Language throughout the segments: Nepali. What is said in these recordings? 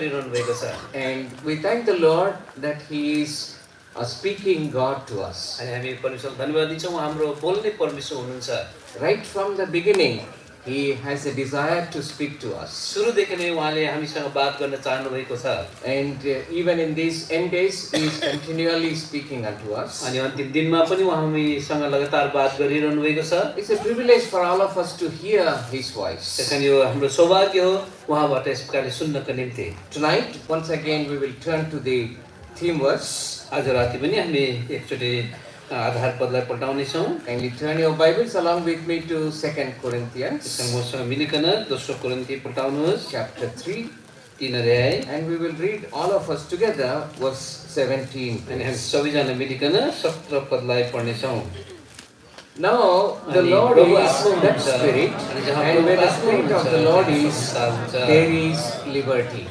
गरिरहनु भएको छ। And we thank the Lord that He is a speaking God to us. अनि हामी परमेश्वरलाई धन्यवाद दिन्छौँ, उहाँ हाम्रो बोल्ने परमेश्वर हुनुहुन्छ। Right from the beginning, He has a desire to speak to us. सुरुदेखि नै उहाँले हामीसँग बात गर्न चाहनु भएको छ। And even in these end days, He is continually speaking unto us. अनि अन्तिम दिनमा पनि उहाँ हामीसँग लगातार बात गरिरहनु भएको छ। It's a privilege for all of us to hear His voice. त्यसकारण यो हाम्रो सौभाग्य हो उहाँबाट यस प्रकारले सुन्नको निम्ति। Tonight, once again, we will turn to the theme verse. आज राति पनि हामी एकचोटि आधार पदलाई पल्टाउने छौँ। Kindly turn your Bibles along with me to 2 Corinthians त्यसकारण मसँग मिलिकन दोस्रो कोरिन्थी पल्टाउनुहोस्, chapter 3. 3 अध्याय। And we will read all of us together verse 17. अनि हामी सबैजना Millikan 17 पदलाई पढ्नेछौँ। Now the Lord is that Spirit, and where the Spirit of the Lord is, there is liberty.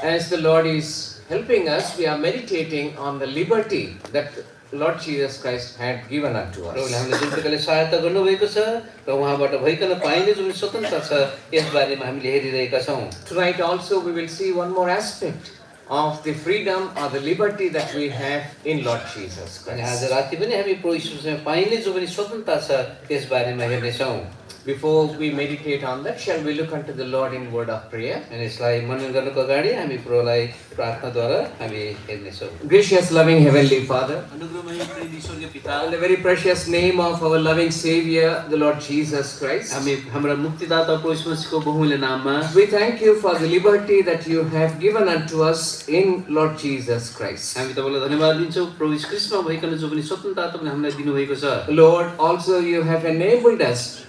As the Lord is helping us, we are meditating on the liberty that Lord Jesus Christ had given unto प्रभुले us. हामीले जुन प्रकारले सहायता गर्नुभएको छ र उहाँबाट भइकन पाइने जुन स्वतन्त्रता छ यस बारेमा हामीले हेरिरहेका छौँ। Tonight also we will see one more aspect of the freedom or the liberty that we have in Lord Jesus अनि आज Christ. राति पनि हामी प्रभु यीशुसँग पाइने जो पनि स्वतन्त्रता छ यस बारेमा हेर्नेछौँ। Before we meditate on that, shall we look unto the Lord in word of prayer? अनि यसलाई मनन गर्नको अगाडि हामी प्रभुलाई प्रार्थनाद्वारा हामी हेर्नेछौँ। Gracious, loving Heavenly Father, अनुग्रहमय प्रेमी स्वर्गीय पिता, in the very precious name of our loving Savior, the Lord Jesus Christ, हामी हाम्रा मुक्तिदाता प्रभु यीशु मसीहको बहुमूल्य नाममा we thank you for the liberty that you have given unto us in Lord Jesus Christ. हामी तपाईँलाई धन्यवाद दिन्छौँ प्रभु यीशु ख्रीष्टमा भइकन जो पनि स्वतन्त्रता तपाईँले हामीलाई दिनुभएको छ। Lord, also you have enabled us,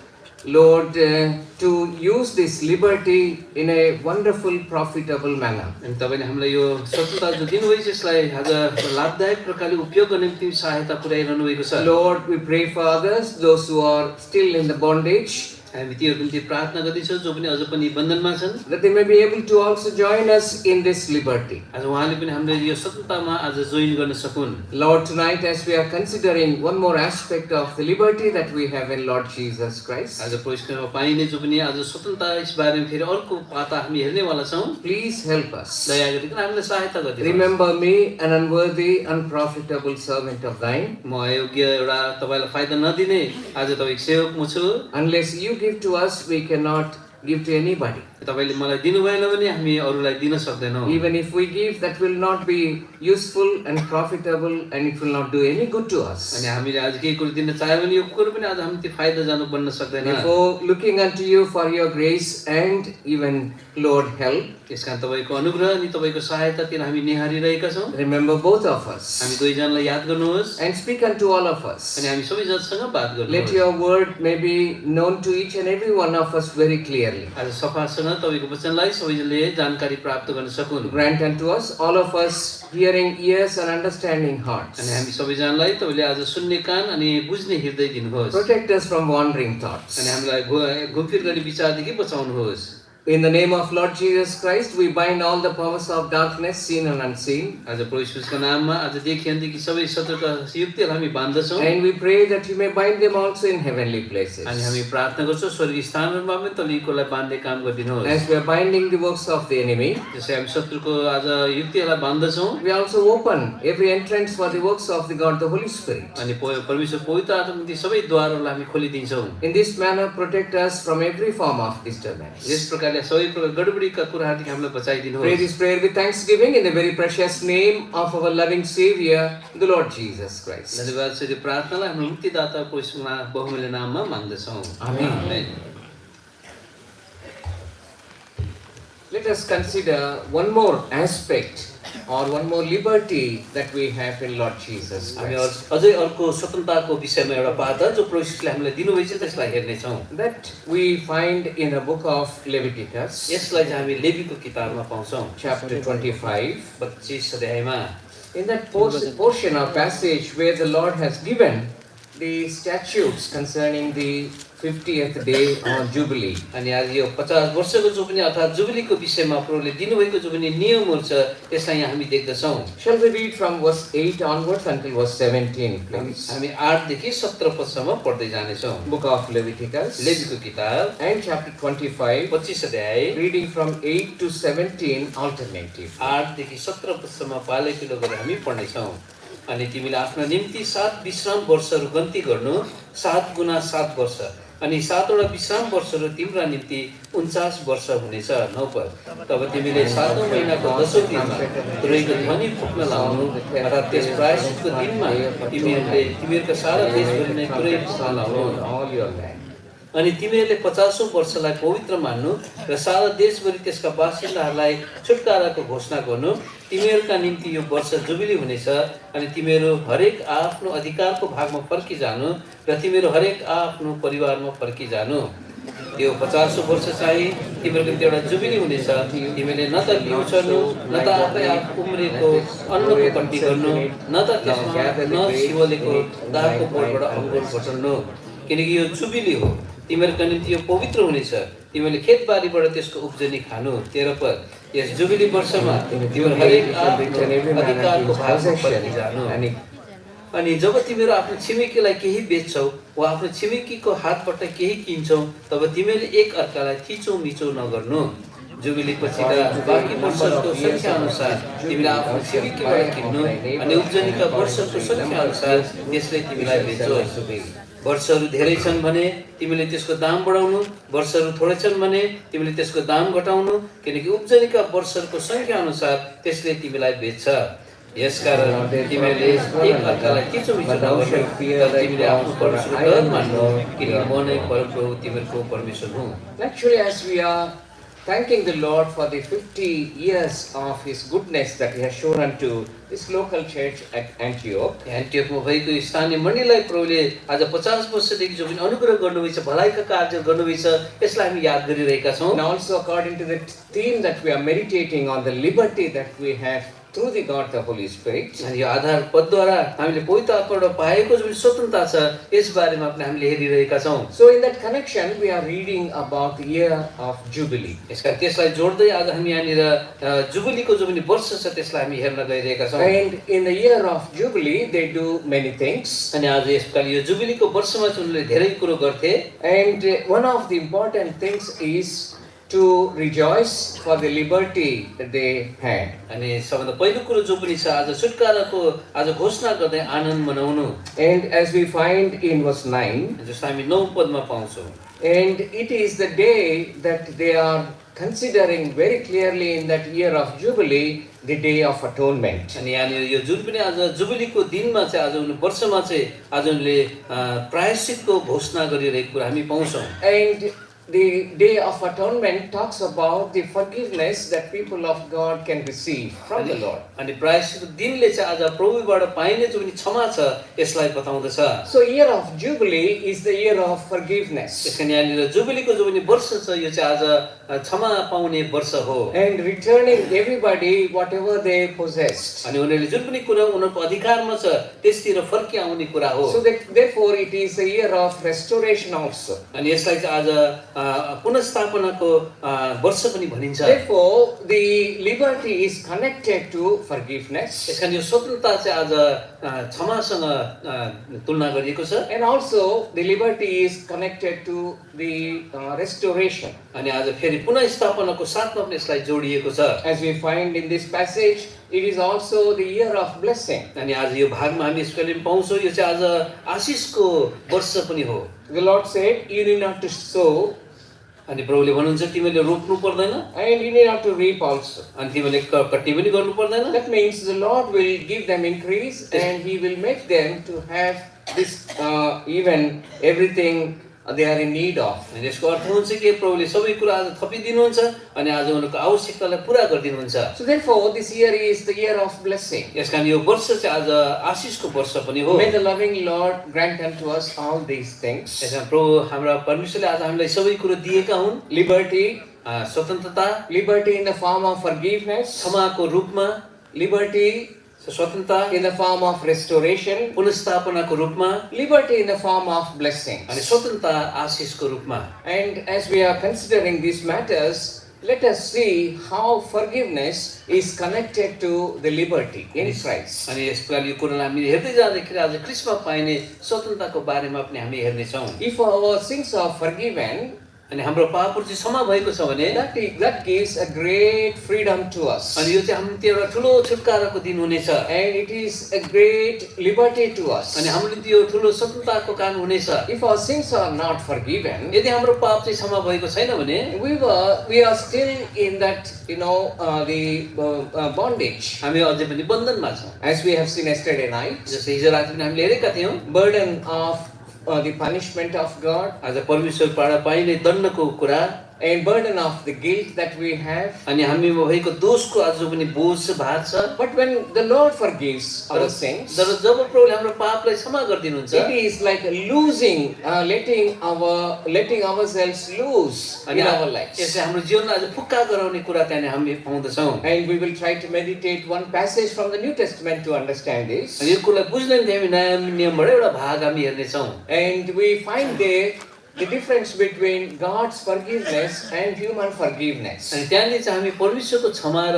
Lord, to use this liberty in a wonderful, profitable manner. अनि तपाईँले हामीलाई यो स्वतन्त्रता जो दिनुभएको छ यसलाई आज लाभदायक प्रकारले उपयोग गर्ने निम्ति सहायता पुर्याइरहनु भएको छ। Lord, we pray for others, those who are still in the bondage, हामी तीहरूको निम्ति प्रार्थना गर्दैछौँ जो पनि अझ पनि बन्धनमा छन्। that they may be able to also join us in this liberty. आज उहाँले पनि हामीले यो स्वतन्त्रतामा आज जोइन गर्न सकुन्। Lord, tonight as we are considering one more aspect of the liberty that we have in Lord Jesus Christ, आज प्रवेशमा पाइने जो पनि आज स्वतन्त्रता यस बारेमा फेरि अर्को पाता हामी हेर्नेवाला छौँ। please help us. दया गरिकन हामीलाई सहायता गरिदिनुहोस्। Remember me, an unworthy, unprofitable servant of thine. म अयोग्य एउटा तपाईँलाई फाइदा नदिने आज तपाईँको सेवक म छु। Unless you give to us, we cannot give to anybody. तपाईँले मलाई दिनु भएन भने हामी अरूलाई दिन सक्दैनौँ। Even if we give, that will not be useful and profitable, and it will not do any good to us. अनि हामीले आज केही कुरो दिन चाह्यो भने यो कुरो पनि आज हामी त्यो फाइदाजनक बन्न सक्दैन। Therefore, looking unto you for your grace and even, Lord, help, यसकारण तपाईँको अनुग्रह अनि तपाईँको सहायतातिर हामी निहारिरहेका छौँ। remember both of हामी us दुईजनालाई याद गर्नुहोस् and speak unto all of us. अनि हामी सबैजनासँग बात Let गर्नुहोस्। your word may be known to each and every one of us very clearly. आज सफासँग तपाईँको वचनलाई सबैले जानकारी प्राप्त गर्न सकुन्। Grant unto us, all of us, hearing ears and understanding अनि hearts. हामी सबैजनालाई तपाईँले आज सुन्ने कान अनि बुझ्ने हृदय दिनुहोस्। Protect us from wandering thoughts. अनि हामीलाई घुमफिर गर्ने विचारदेखि बचाउनुहोस्। In the name of Lord Jesus Christ, we bind all the powers of darkness, seen and unseen. आज प्रभु यीशुको नाममा आज देखि अनदेखि सबै शत्रुका युक्तिहरू हामी बाँध्दछौँ। And we pray that you may bind them also in heavenly places. अनि हामी प्रार्थना गर्छौँ स्वर्गीय स्थानहरूमा पनि तलिकोलाई बाँध्ने काम गरिदिनुहोस्। As we are binding the works of the enemy, जसै हामी शत्रुको आज युक्तिहरूलाई बाँध्दछौँ we also open every entrance for the works of the God, the Holy Spirit. अनि परमेश्वर पवित्र आत्माको निम्ति सबै द्वारहरूलाई हामी खोलिदिन्छौँ। In this manner, protect us from every form of disturbance. यस प्रकारले सबै प्रकार गडबडीका कुराहरूदेखि हामीलाई Pray बचाइदिनुहोस्। this prayer with thanksgiving in the very precious name of our loving Savior, the Lord Jesus Christ. धन्यवाद सहित प्रार्थनालाई हाम्रो मुक्तिदाता परमेश्वरको बहुमूल्य नाममा माग्दछौँ। Amen. Amen. Let us consider one more aspect or one more liberty that we have in Lord Jesus हामी Christ. अझै अर्को स्वतन्त्रताको विषयमा एउटा पाता जो परमेश्वरले हामीलाई दिनुभएको छ त्यसलाई हेर्नेछौँ। That we find in the book of Leviticus, यसलाई चाहिँ हामी लेवीको किताबमा पाउँछौँ। chapter 25. 25 अध्यायमा In that portion or passage where the Lord has given the statutes concerning the 50th day on Jubilee. अनि आज यो 50 वर्षको जो पनि अर्थात् जुबिलीको विषयमा प्रभुले दिनुभएको जो पनि नियमहरू छ त्यसलाई यहाँ हामी देख्दछौँ। Shall we read from verse 8 onwards until verse 17, please? हामी 8 देखि 17 पदसम्म पढ्दै जानेछौँ। Book of Leviticus लेवीको किताब and chapter 25, 25 अध्याय reading from 8 to 17 alternative. 8 देखि 17 पदसम्म पालैपिलो गरेर हामी पढ्नेछौँ। अनि तिमीले आफ्नो निम्ति 7 विश्राम वर्षहरू गन्ती गर्नु, 7 गुणा 7 वर्ष, अनि 7 वटा विश्राम वर्षहरू तिम्रा निम्ति 49 वर्ष हुनेछ। 9 पद। तब तिमीले 7औं महिनाको 10औं दिनमा तुरैको ध्वनि फुक्न लाउनु, अर्थात् त्यस प्रायश्चितको दिनमा तिमीहरूले तिमीहरूका सारा देशभरि नै तुरै फुक्न लाउनु। All your land. अनि तिमीहरूले 50औं वर्षलाई पवित्र मान्नु र सारा देशभरि त्यसका बासिन्दाहरूलाई छुटकाराको घोषणा गर्नु। तिमीहरूका निम्ति यो वर्ष जुबिली हुनेछ अनि तिमीहरू हरेक आफ्नो अधिकारको भागमा फर्किजानु र तिमीहरू हरेक आफ्नो परिवारमा फर्किजानु। यो 50औं वर्ष चाहिँ तिमीहरूको निम्ति एउटा जुबिली हुनेछ। तिमीले न त बिउ छर्नु, न त आफै उम्रेको अन्नको कट्टी गर्नु, न त त्यसमा न सिवलेको दागको बोटबाट अङ्गुर बटुल्नु, किनकि यो जुबिली हो। तिमीहरूका निम्ति यो पवित्र हुनेछ। तिमीले खेतबारीबाट त्यसको उब्जनी खानु। 13 पद। यस जुबिली वर्षमा तिमीहरू हरेक अधिकारको भागमा फर्किजानु। अनि जब तिमीहरू आफ्नो छिमेकीलाई केही बेच्छौ वा आफ्नो छिमेकीको हातबाट केही किन्छौ तब तिमीले एक अर्कालाई थिचो मिचो नगर्नु। जुबिली पछिका बाँकी वर्षको सङ्ख्या अनुसार तिमीले आफ्नो छिमेकीबाट किन्नु अनि उब्जनीका वर्षको सङ्ख्या अनुसार त्यसले तिमीलाई बेचोस्। वर्षहरू धेरै छन् भने तिमीले त्यसको दाम बढाउनु, वर्षहरू थोरै छन् भने तिमीले त्यसको दाम घटाउनु, किनकि उब्जनीका वर्षहरूको सङ्ख्या अनुसार त्यसले तिमीलाई बेच्छ। यसकारण तिमीले एक अर्कालाई थिचोमिचो नगर्नु, तर तिमीले आफ्नो परमेश्वरको डर मान्नु, किनकि म नै परमप्रभु तिमीहरूको परमेश्वर हुँ। Actually, as we are thanking the Lord for the 50 years of His goodness that He has shown unto this local church at Antioch, एन्टियोकमा भएको स्थानीय मण्डलीलाई प्रभुले आज 50 वर्षदेखि जो पनि अनुग्रह गर्नुभएछ, भलाइका कार्य गर्नुभएछ, यसलाई हामी याद गरिरहेका छौँ। and also according to the theme that we are meditating on, the liberty that we have through the God the Holy Spirit. अनि यो आधार पदद्वारा हामीले पवित्र आत्माबाट पाएको जुन स्वतन्त्रता छ यस बारेमा पनि हामीले हेरिरहेका छौँ। So in that connection, we are reading about the year of Jubilee. यसका त्यसलाई जोड्दै आज हामी यहाँनिर जुबिलीको जो पनि वर्ष छ त्यसलाई हामी हेर्न गइरहेका छौँ। And in the year of Jubilee, they do many things. अनि आज यसपालि यो जुबिलीको वर्षमा चाहिँ उनले धेरै कुरो गर्थे। And one of the important things is to rejoice for the liberty that they had. अनि सबभन्दा पहिलो कुरो जो पनि छ आज छुटकाराको आज घोषणा गर्दै आनन्द मनाउनु। And as we find in verse 9, जस्तो हामी 9 पदमा पाउँछौँ। and it is the day that they are considering very clearly in that year of Jubilee, the day of atonement. अनि यहाँनिर यो जुन पनि आज जुबिलीको दिनमा चाहिँ आज उनी वर्षमा चाहिँ आज उनले प्रायश्चितको घोषणा गरिरहेको कुरा हामी पाउँछौँ। And the day of atonement talks about the forgiveness that people of God can receive from the Lord. अनि प्रायश्चितको दिनले चाहिँ आज प्रभुबाट पाइने जो पनि क्षमा छ यसलाई बताउँदछ। So year of Jubilee is the year of forgiveness त्यसकारण यहाँनिर जुबिलीको जो पनि वर्ष छ यो चाहिँ आज क्षमा पाउने वर्ष हो। and returning everybody whatever they possessed. अनि उनीहरूले जुन पनि कुरा उनीहरूको अधिकारमा छ त्यसतिर फर्किआउने कुरा हो। So that therefore it is a year of restoration also. अनि यसलाई चाहिँ आज पुनर्स्थापनाको वर्ष पनि भनिन्छ। Therefore the liberty is connected to forgiveness यसकारण यो स्वतन्त्रता चाहिँ आज क्षमासँग तुलना गरिएको छ। and also the liberty is connected to the restoration. अनि आज फेरि पुनर्स्थापनाको साथमा पनि यसलाई जोडिएको छ। As we find in this passage, it is also the year of blessing. अनि आज यो भागमा हामी यसको लागि पाउँछौँ यो चाहिँ आज आशिषको वर्ष पनि हो। The Lord said, you need not to sow अनि प्रभुले भन्नुहुन्छ तिमीले रोप्नु पर्दैन and you need not to reap also. अनि तिमीले कट्टी पनि गर्नु पर्दैन। That means the Lord will give them increase and He will make them to have this even everything they are in need of. अनि यसको अर्थ हुन्छ कि प्रभुले सबै कुरा आज थपिदिनुहुन्छ अनि आज उनीहरूको आवश्यकतालाई पुरा गरिदिनुहुन्छ। So therefore this year is the year of blessing. यसकारण यो वर्ष चाहिँ आज आशिषको वर्ष पनि हो। May the loving Lord grant unto us all these things. यसकारण प्रभु हाम्रा परमेश्वरले आज हामीलाई सबै कुरो दिएका हुन्। Liberty, स्वतन्त्रता, liberty in the form of forgiveness, क्षमाको रूपमा, liberty स्वतन्त्रता in the form of restoration, पुनर्स्थापनाको रूपमा liberty in the form of blessings. अनि स्वतन्त्रता आशिषको रूपमा। And as we are considering these matters, let us see how forgiveness is connected to the liberty in Christ. अनि यस प्रकार यो कुरालाई हामी हेर्दै जाँदाखेरि आज क्रिस्टमा पाइने स्वतन्त्रताको बारेमा पनि हामी हेर्नेछौँ। If our sins are forgiven, अनि हाम्रो पापहरू चाहिँ क्षमा भएको छ भने that gives a great freedom to us. अनि यो चाहिँ हाम्रो एउटा ठुलो छुटकाराको दिन हुनेछ And it is a great liberty to us. अनि हाम्रो निम्ति यो ठुलो स्वतन्त्रताको काम हुनेछ। If our sins are not forgiven, यदि हाम्रो पाप चाहिँ क्षमा भएको छैन भने we are still in that, the bondage. हामी अझै पनि बन्धनमा छौँ। As we have seen yesterday night, जस्तै हिजो राति पनि हामीले हेरेका थियौँ burden of the punishment of God, आज परमेश्वरबाट पाइने दण्डको कुरा and burden of the guilt that we have. अनि हामीमा भएको दोषको आज पनि बोझ भार छ। But when the Lord forgives our sins, तर जब प्रभुले हाम्रो पापलाई क्षमा गरिदिनुहुन्छ it is like losing, letting ourselves loose in our lives. यसले हाम्रो जीवनलाई आज फुक्का गराउने कुरा त्यहाँ हामी पाउँदछौँ। And we will try to meditate one passage from the New Testament to understand this. अनि यो कुरालाई बुझ्न निम्ति हामी नयाँ नियमबाट एउटा भाग हामी हेर्नेछौँ। And we find there the difference between God's forgiveness and human forgiveness. अनि त्यहाँनिर चाहिँ हामी परमेश्वरको क्षमा र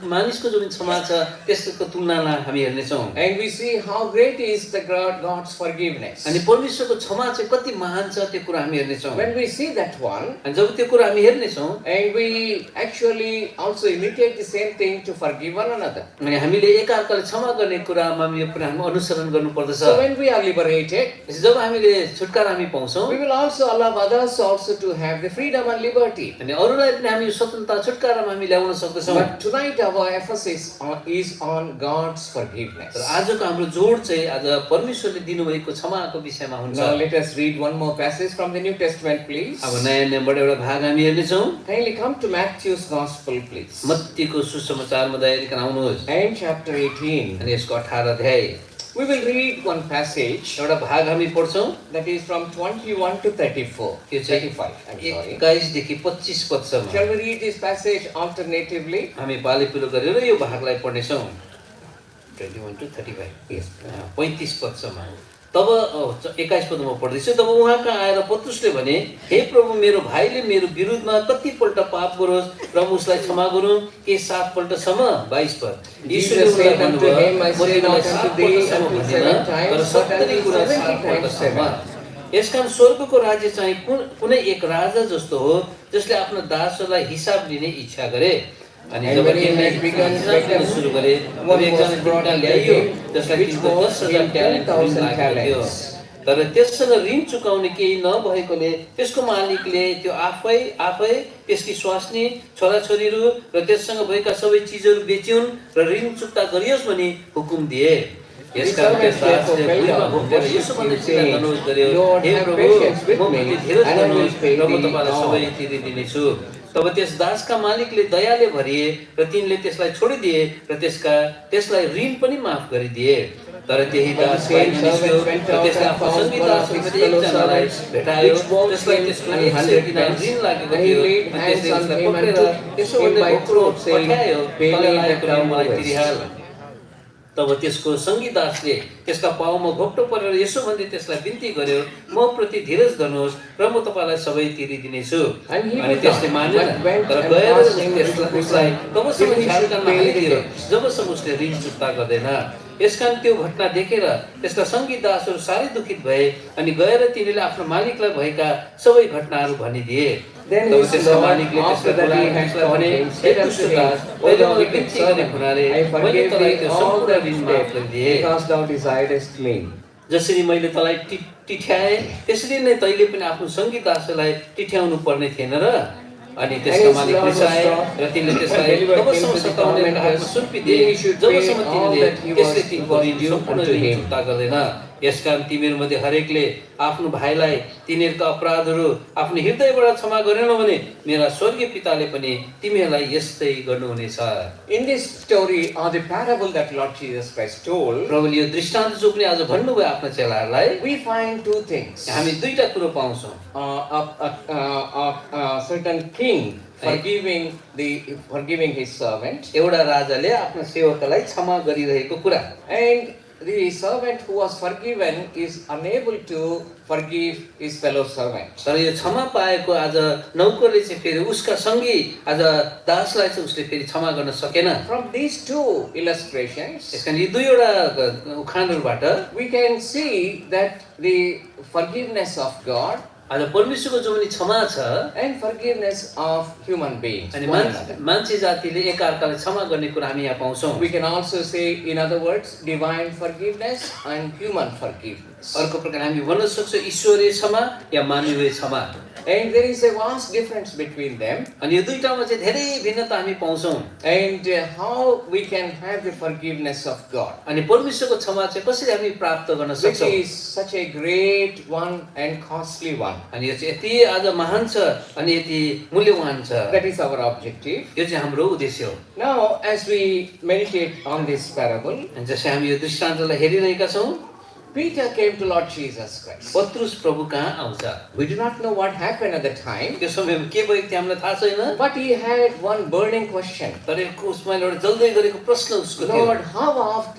मानिसको जुन क्षमा छ त्यसको तुलनालाई हामी हेर्नेछौँ। And we see how great is the God's forgiveness. अनि परमेश्वरको क्षमा चाहिँ कति महान छ त्यो कुरा हामी हेर्नेछौँ। When we see that one, अनि जब त्यो कुरा हामी हेर्नेछौँ and we actually also imitate the same thing to forgive one another. अनि हामीले एकअर्कालाई क्षमा गर्ने कुरामा यो कुरा हामी अनुसरण गर्नुपर्दछ। So when we are liberated, जब हामीले छुटकारा हामी पाउँछौँ we will also allow others also to have the freedom and liberty. अनि अरूलाई पनि हामी स्वतन्त्रता छुटकारामा हामी ल्याउन सक्दछौँ। But tonight our emphasis is on God's forgiveness. तर आजको हाम्रो जोड चाहिँ आज परमेश्वरले दिनुभएको क्षमाको विषयमा हुन्छ। Now let us read one more passage from the New Testament, please. अब नयाँ नियमबाट एउटा भाग हामी हेर्नेछौँ। Kindly come to Matthew's Gospel, please. मत्तीको सुसमाचारमा दयाले आउनुहोस्। And chapter 18. अनि यसको 18 अध्याय। We will read one passage एउटा भाग हामी पढ्छौँ that is from 21 to 34. त्यो चाहिँ 35, I'm sorry. 21 देखि 25 पदसम्म। Shall we read this passage alternatively? हामी पालीपिलो गरेर यो भागलाई पढ्नेछौँ। 21 to 35। Yes. 35 पदसम्म। तब 21 पदमा पढ्दैछु। तब उहाँ कहाँ आएर पत्रुसले भने, हे प्रभु, मेरो भाइले मेरो विरुद्धमा कतिपल्ट पाप गरोस् र म उसलाई क्षमा गरौँ के 7 पल्टसम्म? 22 पद। यीशुले उसलाई भन्नुभयो, म तिमीलाई 7 पल्टसम्म भन्दिनँ, तर 70 कुरा 7 पल्टसम्म। यसकारण स्वर्गको राज्य चाहिँ कुनै एक राजा जस्तो हो जसले आफ्नो दासहरूलाई हिसाब लिने इच्छा गरे। अनि जब तिनले सुरु गरे, एकजना दुईटा ल्याइयो जसलाई 10,000 ट्यालेन्ट थियो। तर त्यससँग ऋण चुकाउने केही नभएकोले त्यसको मालिकले त्यो आफै त्यसकी स्वास्नी छोराछोरीहरू र त्यससँग भएका सबै चिजहरू बेच्युन् र ऋण चुक्ता गरियोस् भनी हुकुम दिए। यसकारण त्यस दासले भुइँमा घोप्टेर यसो भन्दै चिन्ता गर्नुहोस् गर्यो, हे प्रभु, मप्रति धीरज गर्नुहोस् र म तपाईँलाई सबै तिरिदिनेछु। तब त्यस दासका मालिकले दयाले भरिए र तिनले त्यसलाई छोडिदिए र त्यसलाई ऋण पनि माफ गरिदिए। तर त्यही दास बाहिर निस्क्यो र त्यसले आफ्नो सङ्गी दासमध्ये एकजनालाई भेटायो जसलाई त्यसको 100 दिनार ऋण लागेको थियो। अनि त्यसले उसलाई पक्रेर त्यसो भन्दै घोप्रो पठायो, तँलाई लागेको ऋण मलाई तिरिहाल। तब त्यसको सङ्गी दासले त्यसका पाउमा घोप्टो परेर यसो भन्दै त्यसलाई बिन्ती गर्यो, म प्रति धीरज गर्नुहोस् र म तपाईँलाई सबै तिरिदिनेछु। अनि त्यसले मानेन, तर गएर उसलाई तबसम्म झ्यालकानमा हालिदियो जबसम्म उसले ऋण चुक्ता गर्दैन। यसकारण त्यो घटना देखेर त्यसका सङ्गी दासहरू साह्रै दुखित भए अनि गएर तिनीले आफ्नो मालिकलाई भएका सबै घटनाहरू भनिदिए। Then his Lord, after that he had taught him, said unto him, O thou wicked servant, I forgave thee all that debt, because thou desiredst me. जसरी मैले तँलाई टिठ्याए त्यसरी नै तैँले पनि आफ्नो सङ्गी दासलाई टिठ्याउनु पर्ने थिएन र? अनि त्यसका मालिक रिसाए र तिनले त्यसलाई तबसम्म सताउने र हातमा सुम्पिदिए जबसम्म तिनले त्यसले तिनको ऋण सम्पूर्ण ऋण चुक्ता गर्दैन। यसकारण तिमीहरूमध्ये हरेकले आफ्नो भाइलाई तिनीहरूका अपराधहरू आफ्नो हृदयबाट क्षमा गरेनौ भने मेरा स्वर्गीय पिताले पनि तिमीहरूलाई यस्तै गर्नुहुनेछ। In this story or the parable that Lord Jesus Christ told, प्रभुले यो दृष्टान्त जोगले आज भन्नुभयो आफ्ना चेलाहरूलाई, we find two things. हामी दुईटा कुरो पाउँछौँ। A certain king forgiving his servant, एउटा राजाले आफ्नो सेवकलाई क्षमा गरिरहेको कुरा, and the servant who was forgiven is unable to forgive his fellow servant. तर यो क्षमा पाएको आज नौकरले चाहिँ फेरि उसका सँगै आज दासलाई चाहिँ उसले फेरि क्षमा गर्न सकेन। From these two illustrations, यसकारण यी दुईवटा उखानहरूबाट we can see that the forgiveness of God आज परमेश्वरको जो पनि क्षमा छ and forgiveness of human beings. अनि one another. मान्छे जातिले एकअर्कालाई क्षमा गर्ने कुरा हामी यहाँ पाउँछौँ। We can also say, in other words, divine forgiveness and human forgiveness. अर्को प्रकार हामी भन्न सक्छौँ ईश्वरीय क्षमा या मानवीय क्षमा। And there is a vast difference between them. अनि यो दुईटामा चाहिँ धेरै भिन्नता हामी पाउँछौँ। And how we can have the forgiveness of God, अनि परमेश्वरको क्षमा चाहिँ कसरी हामी प्राप्त गर्न which सक्छौँ। is such a great one and costly one. अनि यो चाहिँ यति आज महान छ अनि यति मूल्यवान छ। That is our objective. यो चाहिँ हाम्रो उद्देश्य हो। Now, as we meditate on this parable, अनि जसै हामी यो दृष्टान्तलाई हेरिरहेका छौँ, Peter came to Lord Jesus Christ. पत्रुस प्रभु कहाँ आउँछ। We do not know what happened at the time, त्यो समयमा के भयो त्यो हामीलाई थाहा छैन। but he had one burning question. तर उसमा एउटा जल्दै गरेको प्रश्न उसको थियो। Lord, how oft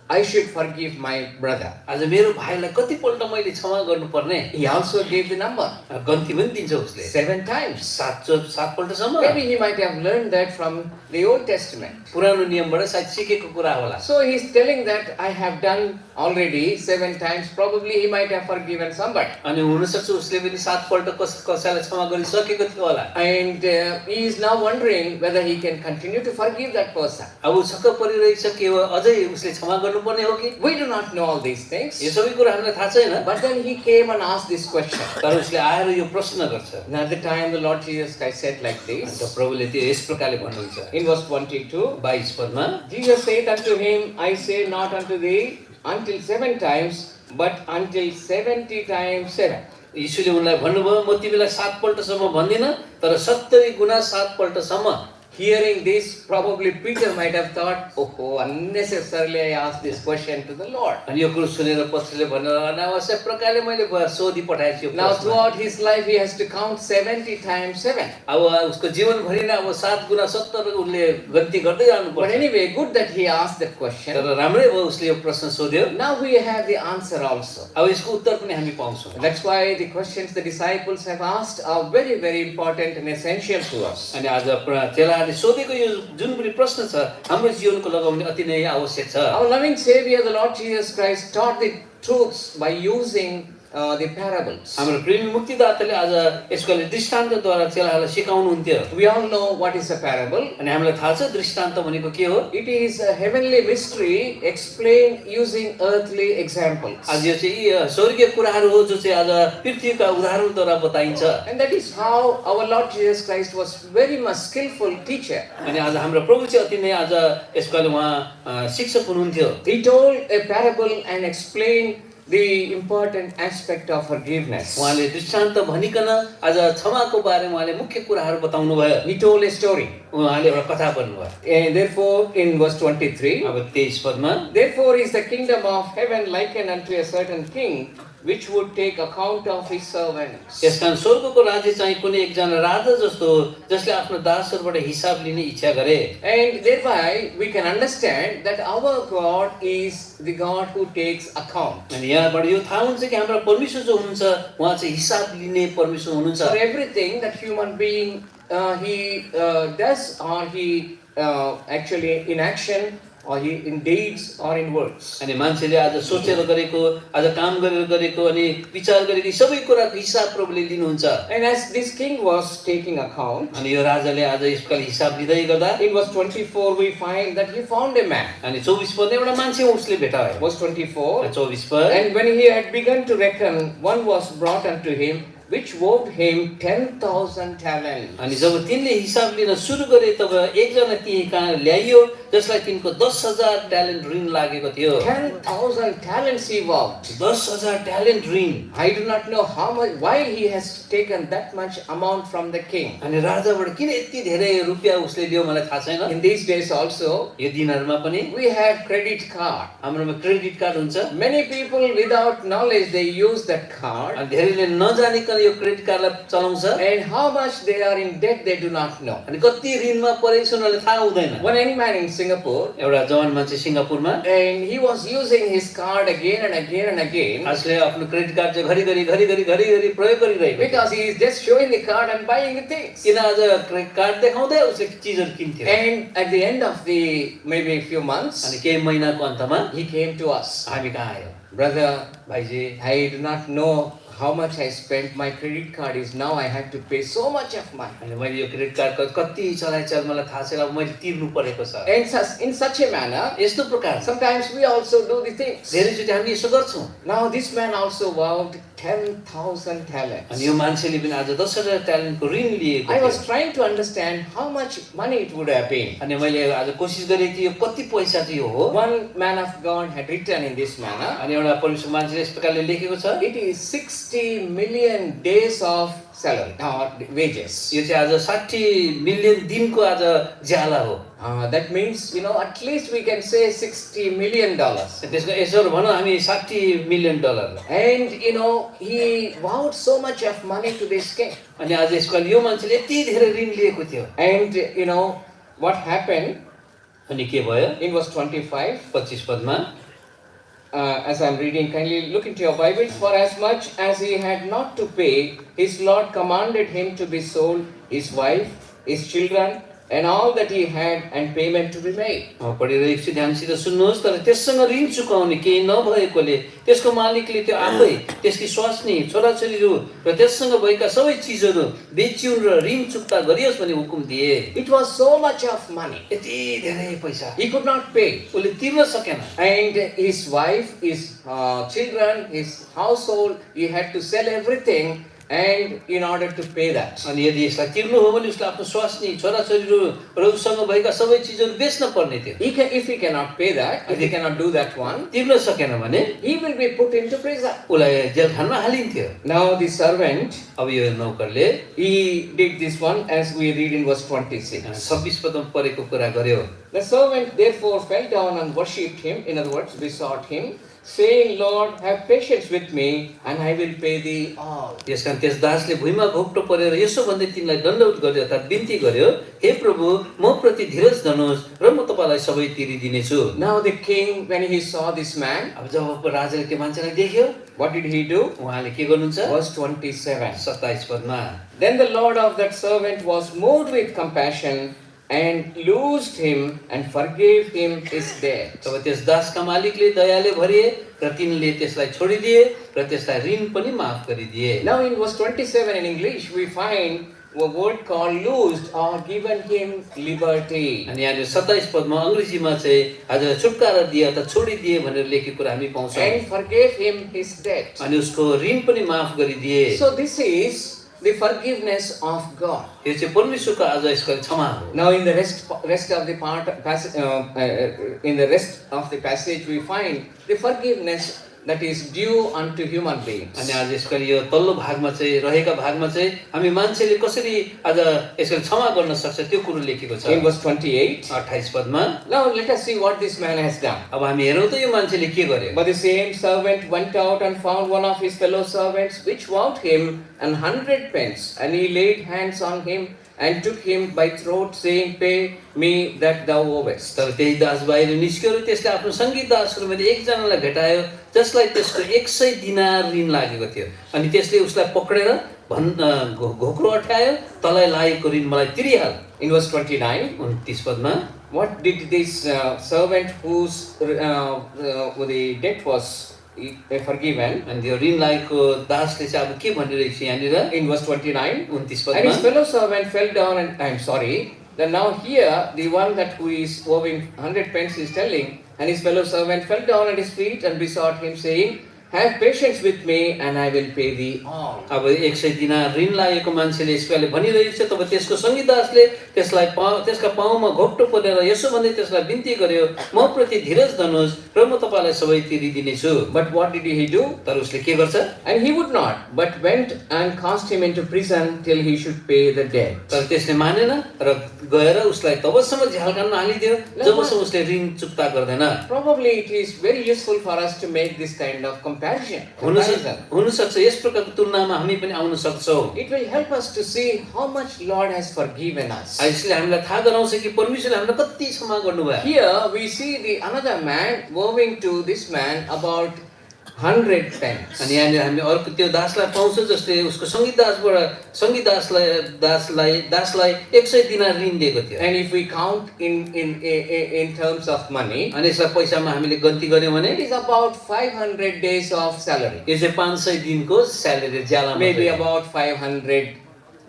I should forgive my brother? आज मेरो भाइलाई कतिपल्ट मैले क्षमा गर्नुपर्ने? He also gave the number, गन्ती पनि दिन्छ उसले। 7 times. सातपल्टसम्म। Maybe he might have learned that from the Old Testament. पुरानो नियमबाट सायद सिकेको कुरा होला। So he's telling that I have done already 7 times. Probably he might have forgiven somebody. अनि हुनसक्छ उसले पनि सातपल्ट कसैलाई क्षमा गरिसकेको थियो होला। And he is now wondering whether he can continue to forgive that person. अब ऊ छक्क परिरहेछ कि अझै उसले क्षमा गर्नुपर्ने हो कि? We do not know all these things. यो सबै कुरा हामीलाई थाहा छैन। But then he came and asked this question. तर उसले आएर यो प्रश्न गर्छ। And at the time the Lord Jesus Christ said like अन्त this. प्रभुले त्यो यस प्रकारले भन्नुहुन्छ। In verse 22, 22 पदमा, Jesus said unto him, I say not unto thee until 7 times, but until 70 times 7. यीशुले उनलाई भन्नुभयो म तिमीलाई 7 पल्टसम्म भन्दिनँ तर 70 गुणा 7 पल्टसम्म। Hearing this, probably Peter might have thought, oh, unnecessarily I asked this question to the Lord. अनि यो कुरो सुनेर पत्रुसले भन्यो अनावश्यक प्रकारले मैले सोधी पठाएछु यो Now प्रश्न। throughout his life he has to count 70 times 7. अब उसको जीवनभरि नै अब 7 गुणा 70 उनले गन्ती गर्दै जानु But पर्छ। anyway, good that he asked that question. तर राम्रै भयो उसले यो प्रश्न सोध्यो। Now we have the answer also. अब यसको उत्तर पनि हामी पाउँछौँ। That's why the questions the disciples have asked are very, very important and essential to us. अनि आज चेलाहरूले सोधेको यो जुन पनि प्रश्न छ हाम्रो जीवनको लगाउने अति नै आवश्यक छ। Our loving Savior, the Lord Jesus Christ, taught the truths by using the parables. हाम्रो प्रेमी मुक्तिदाताले आज यसको दृष्टान्तद्वारा चेलाहरूलाई सिकाउनुहुन्थ्यो। We all know what is a parable. अनि हामीलाई थाहा छ दृष्टान्त भनेको के हो? It is a heavenly mystery explained using earthly examples. आज यो चाहिँ स्वर्गीय कुराहरू हो जो चाहिँ आज पृथ्वीका उदाहरणद्वारा बताइन्छ। And that is how our Lord Jesus Christ was very much skillful teacher. अनि आज हाम्रो प्रभु चाहिँ अति नै आज यसको उहाँ शिक्षक हुनुहुन्थ्यो। He told a parable and explained the important aspect of forgiveness. उहाँले दृष्टान्त भनिकन आज क्षमाको बारेमा उहाँले मुख्य कुराहरू बताउनु भयो। He told a story. उहाँले एउटा कथा भन्नुभयो। And therefore, in verse 23, अब 23 पदमा, therefore is the kingdom of heaven likened unto a certain king, which would take account of his servants. यसकारण स्वर्गको राज्य चाहिँ कुनै एकजना राजा जस्तो हो जसले आफ्नो दासहरूबाट हिसाब लिने इच्छा गरे। And thereby we can understand that our God is the God who takes account. अनि यहाँबाट यो थाहा हुन्छ कि हाम्रो परमेश्वर जो हुनुहुन्छ उहाँ चाहिँ हिसाब लिने परमेश्वर हुनुहुन्छ। For everything that human being he does, or he actually in action, or he in deeds or in words. अनि मान्छेले आज सोचेर गरेको आज काम गरेर गरेको अनि विचार गरेको सबै कुराको हिसाब प्रभुले लिनुहुन्छ। And as this king was taking account, अनि यो राजाले आज यसको हिसाब लिँदै गर्दा in verse 24 we find that he found a man. अनि 24 पदमा एउटा मान्छे उसले भेटायो। Verse 24, 24 पद, and when he had begun to reckon, one was brought unto him which owed him 10,000 talents. अनि जब तिनले हिसाब लिन सुरु गरे तब एकजना ती कहाँ ल्याइयो जसलाई तिनको 10,000 ट्यालेन्ट ऋण लागेको थियो। 10,000 talents he owed. 10,000 ट्यालेन्ट ऋण। I do not know how much, why he has taken that much amount from the king. अनि राजाबाट किन यति धेरै रुपैयाँ उसले लियो मलाई थाहा छैन। In these days also, यो दिनहरुमा पनि we have credit card. हाम्रोमा क्रेडिट कार्ड हुन्छ। Many people without knowledge, they use that card. अनि धेरैले नजानिकन यो क्रेडिट कार्डलाई चलाउँछ। And how much they are in debt, they do not know. अनि कति ऋणमा परेको छ उनीहरुले थाहा हुँदैन। One young man in Singapore, एउटा जवान मान्छे सिङ्गापुरमा and he was using his card again and again and again, आजले आफ्नो क्रेडिट कार्ड चाहिँ घरिघरि प्रयोग गरिरहेको because he is just showing the card and buying the things. किन आज क्रेडिट कार्ड देखाउँदै उसले चिजहरु किन्थ्यो। And at the end of the maybe few months, अनि केही महिनाको अन्तमा he came to us. हामी कहाँ आयो। Brother, भाइजी I do not know how much I spent. My credit card is now I have to pay so much of money. अनि मैले यो क्रेडिट कार्ड कति चलाइचाल मलाई थाहा छैन अब मैले तिर्नु परेको छ। And in such a manner, यस्तो प्रकार sometimes we also do the things. धेरैचोटि हामी यसो गर्छौं। Now this man also vowed 10,000 talents. अनि यो मान्छेले पनि आज 10,000 ट्यालेन्टको ऋण लिएको I थियो। was trying to understand how much money it would have been. अनि मैले आज कोसिस गरेँ कि यो कति पैसा चाहिँ यो हो। One man of God had written in this manner, अनि एउटा परमेश्वर मान्छेले यस प्रकारले लेखेको छ। it is 60 million days of salary or wages. यो चाहिँ आज 60 मिलियन दिनको आज ज्याला हो। That means, at least we can say $60 million. त्यसको यसो भनौँ हामी 60 million dollar. And he vowed so much of money to this king. अनि आज यसको यो मान्छेले यति धेरै ऋण लिएको थियो। And what happened अनि के भयो in verse 25, 25 पदमा as I'm reading, kindly look into your Bibles. For as much as he had not to pay, his Lord commanded him to be sold, his wife, his children, and all that he had, and payment to be made. पढिरहेको छु ध्यानसित सुन्नुहोस्। तर त्यससँग ऋण चुकाउने केही नभएकोले त्यसको मालिकले त्यो आफै त्यसकी स्वास्नी छोराछोरीहरू र त्यससँग भएका सबै चिजहरू बेचिउन् र ऋण चुक्ता गरियोस् भन्ने हुकुम दिए। It was so much of money. यति धेरै पैसा He could not pay. उसले तिर्न सकेन। And his wife, his children, his household, he had to sell everything, and in order to pay that. अनि यदि यसलाई तिर्नु हो भने उसले आफ्नो स्वास्नी छोराछोरीहरू र उसँग भएका सबै चिजहरू बेच्न पर्ने थियो। If he cannot pay that, if he cannot do that one, तिर्न सकेन भने he will be put into prison. उसलाई जेलखानमा हालिन्थ्यो। Now the servant, अब यो नौकरले he did this one as we read in verse 26. 26 पदमा परेको कुरा गर्यो। The servant therefore fell down and worshipped him, in other words, besought him, saying, Lord, have patience with me, and I will pay thee all. यसकारण त्यस दासले भुइँमा घोप्टो परेर यसो भन्दै तिनलाई दण्डवत गर्यो अर्थात् बिन्ती गर्यो, हे प्रभु म प्रति धीरज धर्नुहोस् र म तपाईलाई सबै तिरिदिनेछु। Now the king, when he saw this man, अब जब राजाले त्यो मान्छेलाई देख्यो what did he do? उहाँले के गर्नुहुन्छ? Verse 27. 27 पदमा Then the Lord of that servant was moved with compassion, and loosed him and forgave him his debt. तब त्यस दासका मालिकले दयाले भरिए र तिनले त्यसलाई छोडिदिए र त्यसलाई ऋण पनि माफ गरिदिए। Now in verse 27 in English we find a word called loosed or given him liberty. अनि यहाँ 27 पदमा अंग्रेजीमा चाहिँ आज छुटकारा दिए अथवा छोडिदिए भनेर लेखेको कुरा हामी पाउँछौँ। And forgave him his debt. अनि उसको ऋण पनि माफ गरिदिए। So this is the forgiveness of God. यो चाहिँ परमेश्वरको आज यसको क्षमा हो। Now in the rest of the passage we find the forgiveness that is due unto human beings. अनि आज यसको यो तल्लो भागमा चाहिँ रहेका भागमा चाहिँ हामी मान्छेले कसरी आज यसको क्षमा गर्न सक्छ त्यो कुरो लेखेको छ। In verse 28, 28 पदमा now let us see what this man has done. अब हामी हेरौँ त यो मान्छेले के गर्यो। But the same servant went out and found one of his fellow servants, which owed him 100 pence, and he laid hands on him and took him by throat, saying, Pay me that thou owest. तर त्यही दास बाहिर निस्क्यो र त्यसले आफ्नो सङ्गी दासहरूमध्ये एकजनालाई भेटायो जसलाई त्यसको 100 दिनार ऋण लागेको थियो। अनि त्यसले उसलाई पक्रेर घोक्रो अठ्यायो, तँलाई लागेको ऋण मलाई तिरिहाल। In verse 29, 29 पदमा what did this servant whose the debt was forgiven? अनि त्यो ऋण लागेको दासले चाहिँ अब के भनिरहेको छ यहाँनिर In verse 29, 29 and his पदमा fellow servant fell down and I'm sorry. Then now here the one that who is owing 100 pence is telling, and his fellow servant fell down at his feet and besought him, saying, have patience with me and I will pay thee all. अब 100 दिनार ऋण लागेको मान्छेले यसपालि भनिरहेको छ। तब त्यसको संगीतदासले त्यसलाई त्यसका पाउमा घोप्टो परेर यसो भन्दै त्यसलाई बिन्ती गर्यो, म प्रति धीरज धर्नुहोस् र म तपाईलाई सबै तिरिदिनेछु। But what did he do? तर उसले के गर्छ? And he would not, but went and cast him into prison till he should pay the debt. तर त्यसले मानेन र गएर उसलाई तबसम्म झ्यालखानमा हालिदियो जबसम्म उसले ऋण चुक्ता गर्दैन। Probably it is very useful for us to make this kind of comparison. हुनसक्छ यस प्रकारको तुलनामा हामी पनि आउन सक्छौँ। It will help us to see how much Lord has forgiven us. यसले हामीलाई थाहा गराउँछ कि परमेश्वरले हामीलाई कति क्षमा गर्नुभयो। Here we see another man moving to this man about 100 pence. अनि यहाँनिर हामी अर्को त्यो दासलाई पाउँछौँ जसले उसको दासलाई 100 दिनार ऋण दिएको थियो। And if we count in terms of money, अनि यसलाई पैसामा हामीले गन्ती गर्यौँ भने it is about 500 days of salary. यो चाहिँ 500 दिनको स्यालेरी ज्याला Maybe about $500.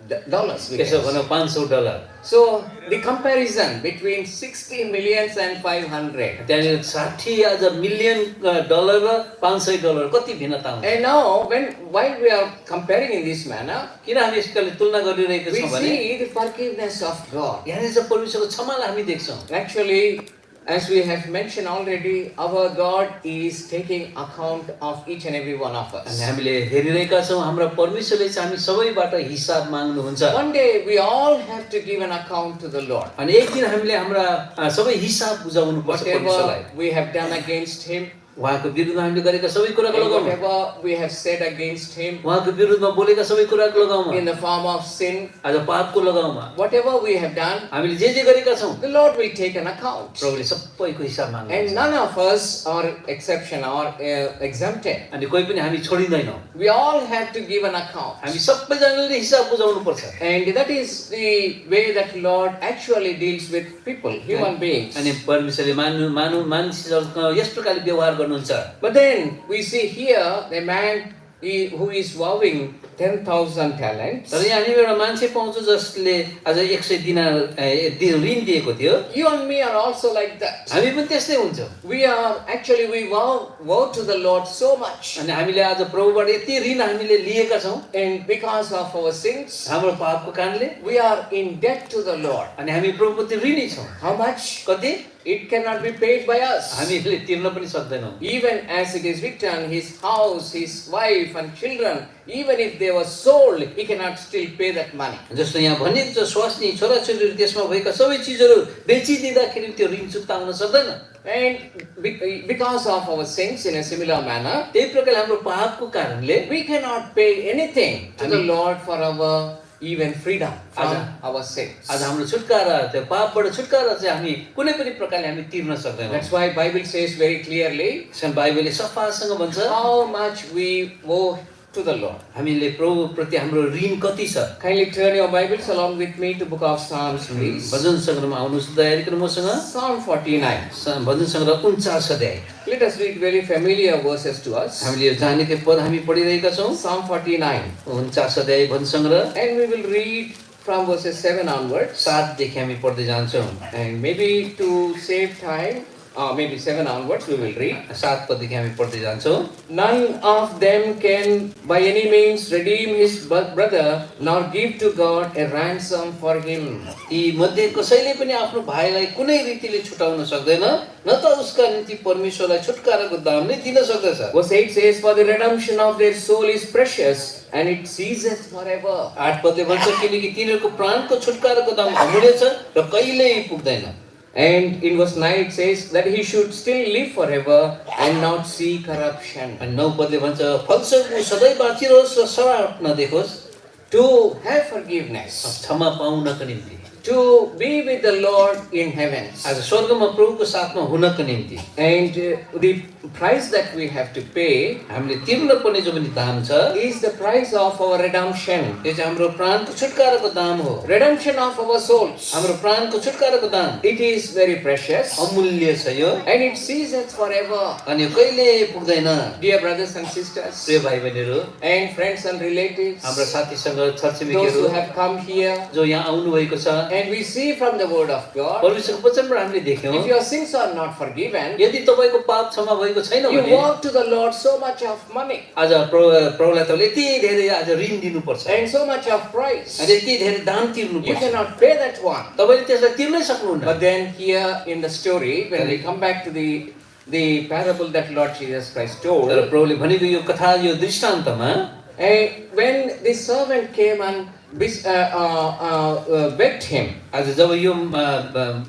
यसो भनौँ $500। So the comparison between 60 millions and 500. त्यहाँनिर 60,000 मिलियन डलर र $500 कति भिन्नता हुन्छ। And now while we are comparing in this manner, किन हामी यसले तुलना गरिरहेको we छौँ भने see the forgiveness of God. यहाँनिर चाहिँ परमेश्वरको क्षमालाई हामी देख्छौँ। Actually, as we have mentioned already, our God is taking account of each and every one of अनि us. हामीले हेरिरहेका छौँ हाम्रा परमेश्वरले चाहिँ हामी सबैबाट हिसाब माग्नुहुन्छ। One day we all have to give an account to the Lord. अनि एक दिन हामीले हाम्रा सबै हिसाब बुझाउनु पर्छ परमेश्वरलाई। Whatever we have done against Him, उहाँको विरुद्धमा हामीले गरेका सबै कुराको and लगाउँ। whatever we have said against Him उहाँको विरुद्धमा बोलेका सबै कुराको लगाउँ। in the form of sin, आज पापको लगाउँ। whatever we have done, हामीले जे गरेका छौँ the Lord will take an account. प्रभुले सबैको हिसाब And माग्नुहुन्छ। none of us are exception or exempted. अनि कोही पनि हामी छोडिँदैनौँ। We all have to give an account. हामी सबैजनाले हिसाब बुझाउनु पर्छ। And that is the way that Lord actually deals with people, human beings. अनि परमेश्वरले मानिसहरूसँग यस प्रकारले व्यवहार गर्नुहुन्छ। But then we see here a man who is vowing 10,000 talents. तर यहाँ हामी एउटा मान्छे पाउँछौँ जसले आज 100 दिनार ऋण दिएको थियो। You and me are also like that. हामी पनि त्यस्तै हुन्छौँ। We vow to the Lord so much. अनि हामीले आज प्रभुबाट यति ऋण हामीले लिएका छौँ And because of our sins, हाम्रो पापको कारणले we are in debt to the Lord. अनि हामी प्रभुप्रति ऋणी छौँ। How much? कति? It cannot be paid by us. हामीले तिर्न पनि सक्दैनौँ। Even as it is written, his house, his wife and children, even if they were sold, he cannot still pay that money. जस्तो यहाँ भनिएको छ स्वास्नी छोराछोरीहरू त्यसमा भएका सबै चिजहरू बेचिदिँदाखेरि त्यो ऋण चुक्ता हुन सक्दैन। And because of our sins in a similar manner, त्यही प्रकारले हाम्रो पापको कारणले we cannot pay anything to the Lord for our even freedom from our sins. आज हाम्रो छुटकारा त्यो पापबाट छुटकारा चाहिँ हामी कुनै पनि प्रकारले हामी तिर्न सक्दैनौँ। That's why Bible says very clearly यसमा बाइबलले सफासँग भन्छ how much we owe to the Lord. हामीले प्रभुप्रति हाम्रो ऋण कति छ। Kindly turn your Bibles along with me to book of Psalms, please. भजन सङ्ग्रहमा आउनुहोस् दया गरिकन मसँग। Psalm 49. भजन सङ्ग्रह 49 अध्याय। Let us read very familiar verses to us. हामीले यो जानेकै पद हामी पढिरहेका छौँ। Psalm 49. 49 अध्याय भजन सङ्ग्रह And we will read from verses 7 onwards. 7 देखि हामी पढ्दै जान्छौँ। And maybe to save time, maybe 7 onwards we will read. 7 पददेखि हामी पढ्दै जान्छौँ। None of them can by any means redeem his brother, nor give to God a ransom for him. यी मध्ये कसैले पनि आफ्नो भाइलाई कुनै रीतिले छुटाउन सक्दैन, न त उसका निम्ति परमेश्वरलाई छुटकाराको दाम नै दिन सक्दछ। Verse 8 says, for the redemption of their soul is precious, and it ceaseth forever. 8 पदले भन्छ किनकि तिनीहरूको प्राणको छुटकाराको दाम अमूल्य छ र कहिल्यै पुग्दैन। And in verse 9 it says that he should still live forever and not see corruption. अनि 9 पदले भन्छ फलस्वरूप ऊ सधैँ बाँचिरहोस् र सराप नदेखोस्। To have forgiveness, क्षमा पाउनको निम्ति, to be with the Lord in heavens. आज स्वर्गमा प्रभुको साथमा हुनको निम्ति And the price that we have to pay हामीले तिर्न पर्ने जो पनि दाम छ is the price of our redemption. त्यो चाहिँ हाम्रो प्राणको छुटकाराको दाम हो। Redemption of our souls. हाम्रो प्राणको छुटकाराको दाम It is very precious अमूल्य छ यो and it ceases forever. अनि यो कहिले पुग्दैन। Dear brothers and sisters प्रिय भाइ बहिनीहरू, and friends and relatives, हाम्रा साथीसँग those छरछिमेकीहरू who have come here जो यहाँ आउनु भएको छ And we see from the word of God, परमेश्वरको वचनबाट हामीले देख्यौँ if your sins are not forgiven, यदि तपाईँको पाप क्षमा भएको छैन you भने owe to the Lord so much of money आज प्रभुलाई तपाईँले यति धेरै आज ऋण दिनुपर्छ and so much of price. अनि यति धेरै दाम You तिर्नुपर्छ cannot pay that one. तपाईँले त्यसलाई तिर्नै सक्नुहुन्न But then here in the story, when we come back to the parable that Lord Jesus Christ told, तर प्रभुले भनेको यो कथा यो दृष्टान्तमा when the servant came and begged him, आज जब यो